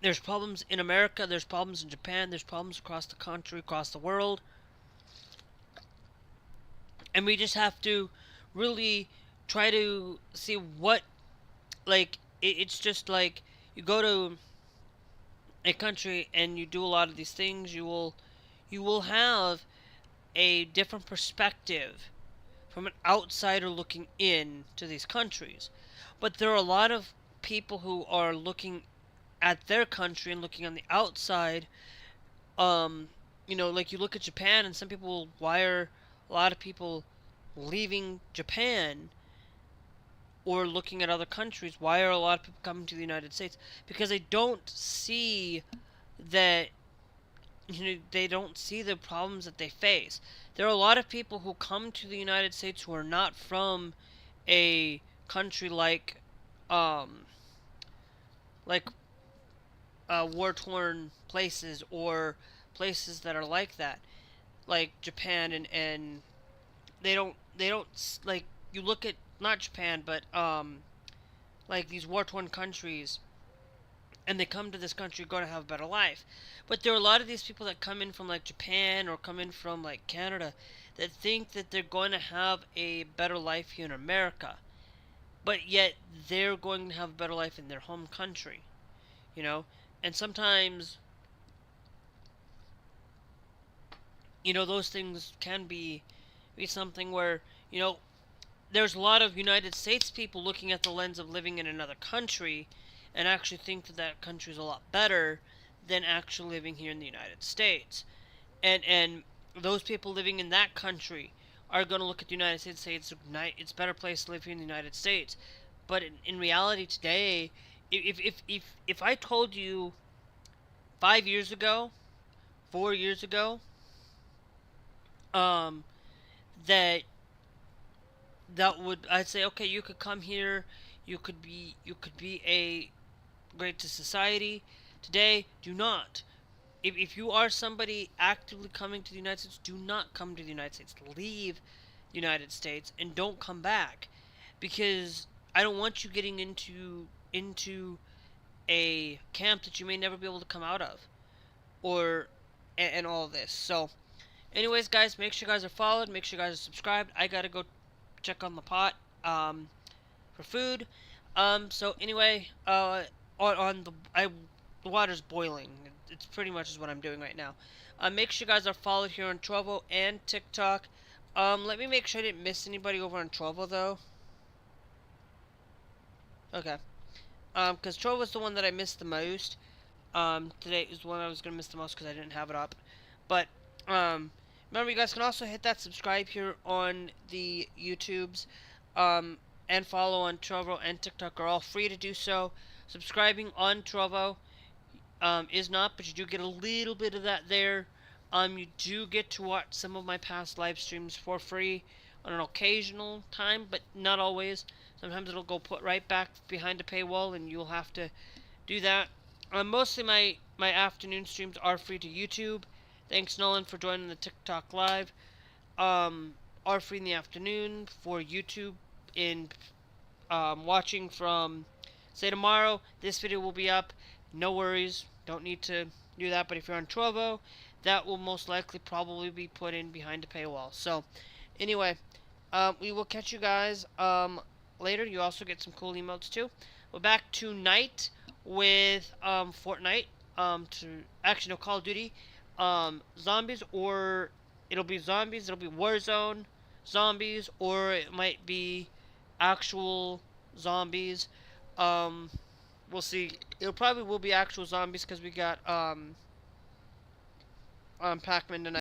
there's problems in America, there's problems in Japan, there's problems across the country, across the world. And we just have to really try to see what, like, it's just like, you go to a country and you do a lot of these things, you will have a different perspective from an outsider looking in to these countries. But there are a lot of people who are looking at their country and looking on the outside, you know, like you look at Japan and some people, why are a lot of people leaving Japan or looking at other countries? Why are a lot of people coming to the United States? Because they don't see that, you know, they don't see the problems that they face. There are a lot of people who come to the United States who are not from a country um, like war-torn places or places that are like that, like Japan, and they don't like, you look at not Japan but like these war-torn countries, and they come to this country going to have a better life. But there are a lot of these people that come in from like Japan or come in from like Canada that think that they're going to have a better life here in America, but yet they're going to have a better life in their home country, you know? And sometimes, you know, those things can be something where, you know, there's a lot of United States people looking at the lens of living in another country and actually think that that country is a lot better than actually living here in the United States. And those people living in that country are going to look at the United States and say it's a better place to live here in the United States. But in reality today, if I told you 5 years ago, 4 years ago, that I'd say, okay, you could come here, you could be a great to society. Today, do not. If you are somebody actively coming to the United States, do not come to the United States. Leave the United States and don't come back, because I don't want you getting into a camp that you may never be able to come out of, or and all of this. So, anyways, guys, make sure you guys are followed. Make sure you guys are subscribed. I gotta go check on the pot for food. So anyway, the water's boiling. It's pretty much is what I'm doing right now. Make sure you guys are followed here on Trovo and TikTok. Let me make sure I didn't miss anybody over on Trovo though. Okay. Because Trovo's the one that I missed the most. Today is the one I was gonna miss the most because I didn't have it up. But remember, you guys can also hit that subscribe here on the YouTubes, and follow on Trovo and TikTok are all free to do so. Subscribing on Trovo is not, but you do get a little bit of that there. You do get to watch some of my past live streams for free on an occasional time, but not always. Sometimes it'll go put right back behind a paywall, and you'll have to do that. Mostly my afternoon streams are free to YouTube. Thanks, Nolan, for joining the TikTok live. Are free in the afternoon for YouTube. In watching from, say, tomorrow, this video will be up. No worries, don't need to do that. But if you're on Trovo, that will most likely probably be put in behind a paywall. So, anyway, we will catch you guys later. You also get some cool emotes too. We're back tonight with Fortnite. Call of Duty. Zombies, or it'll be zombies, it'll be Warzone zombies, or it might be actual zombies. We'll see. It probably will be actual zombies because we got Pac-Man tonight.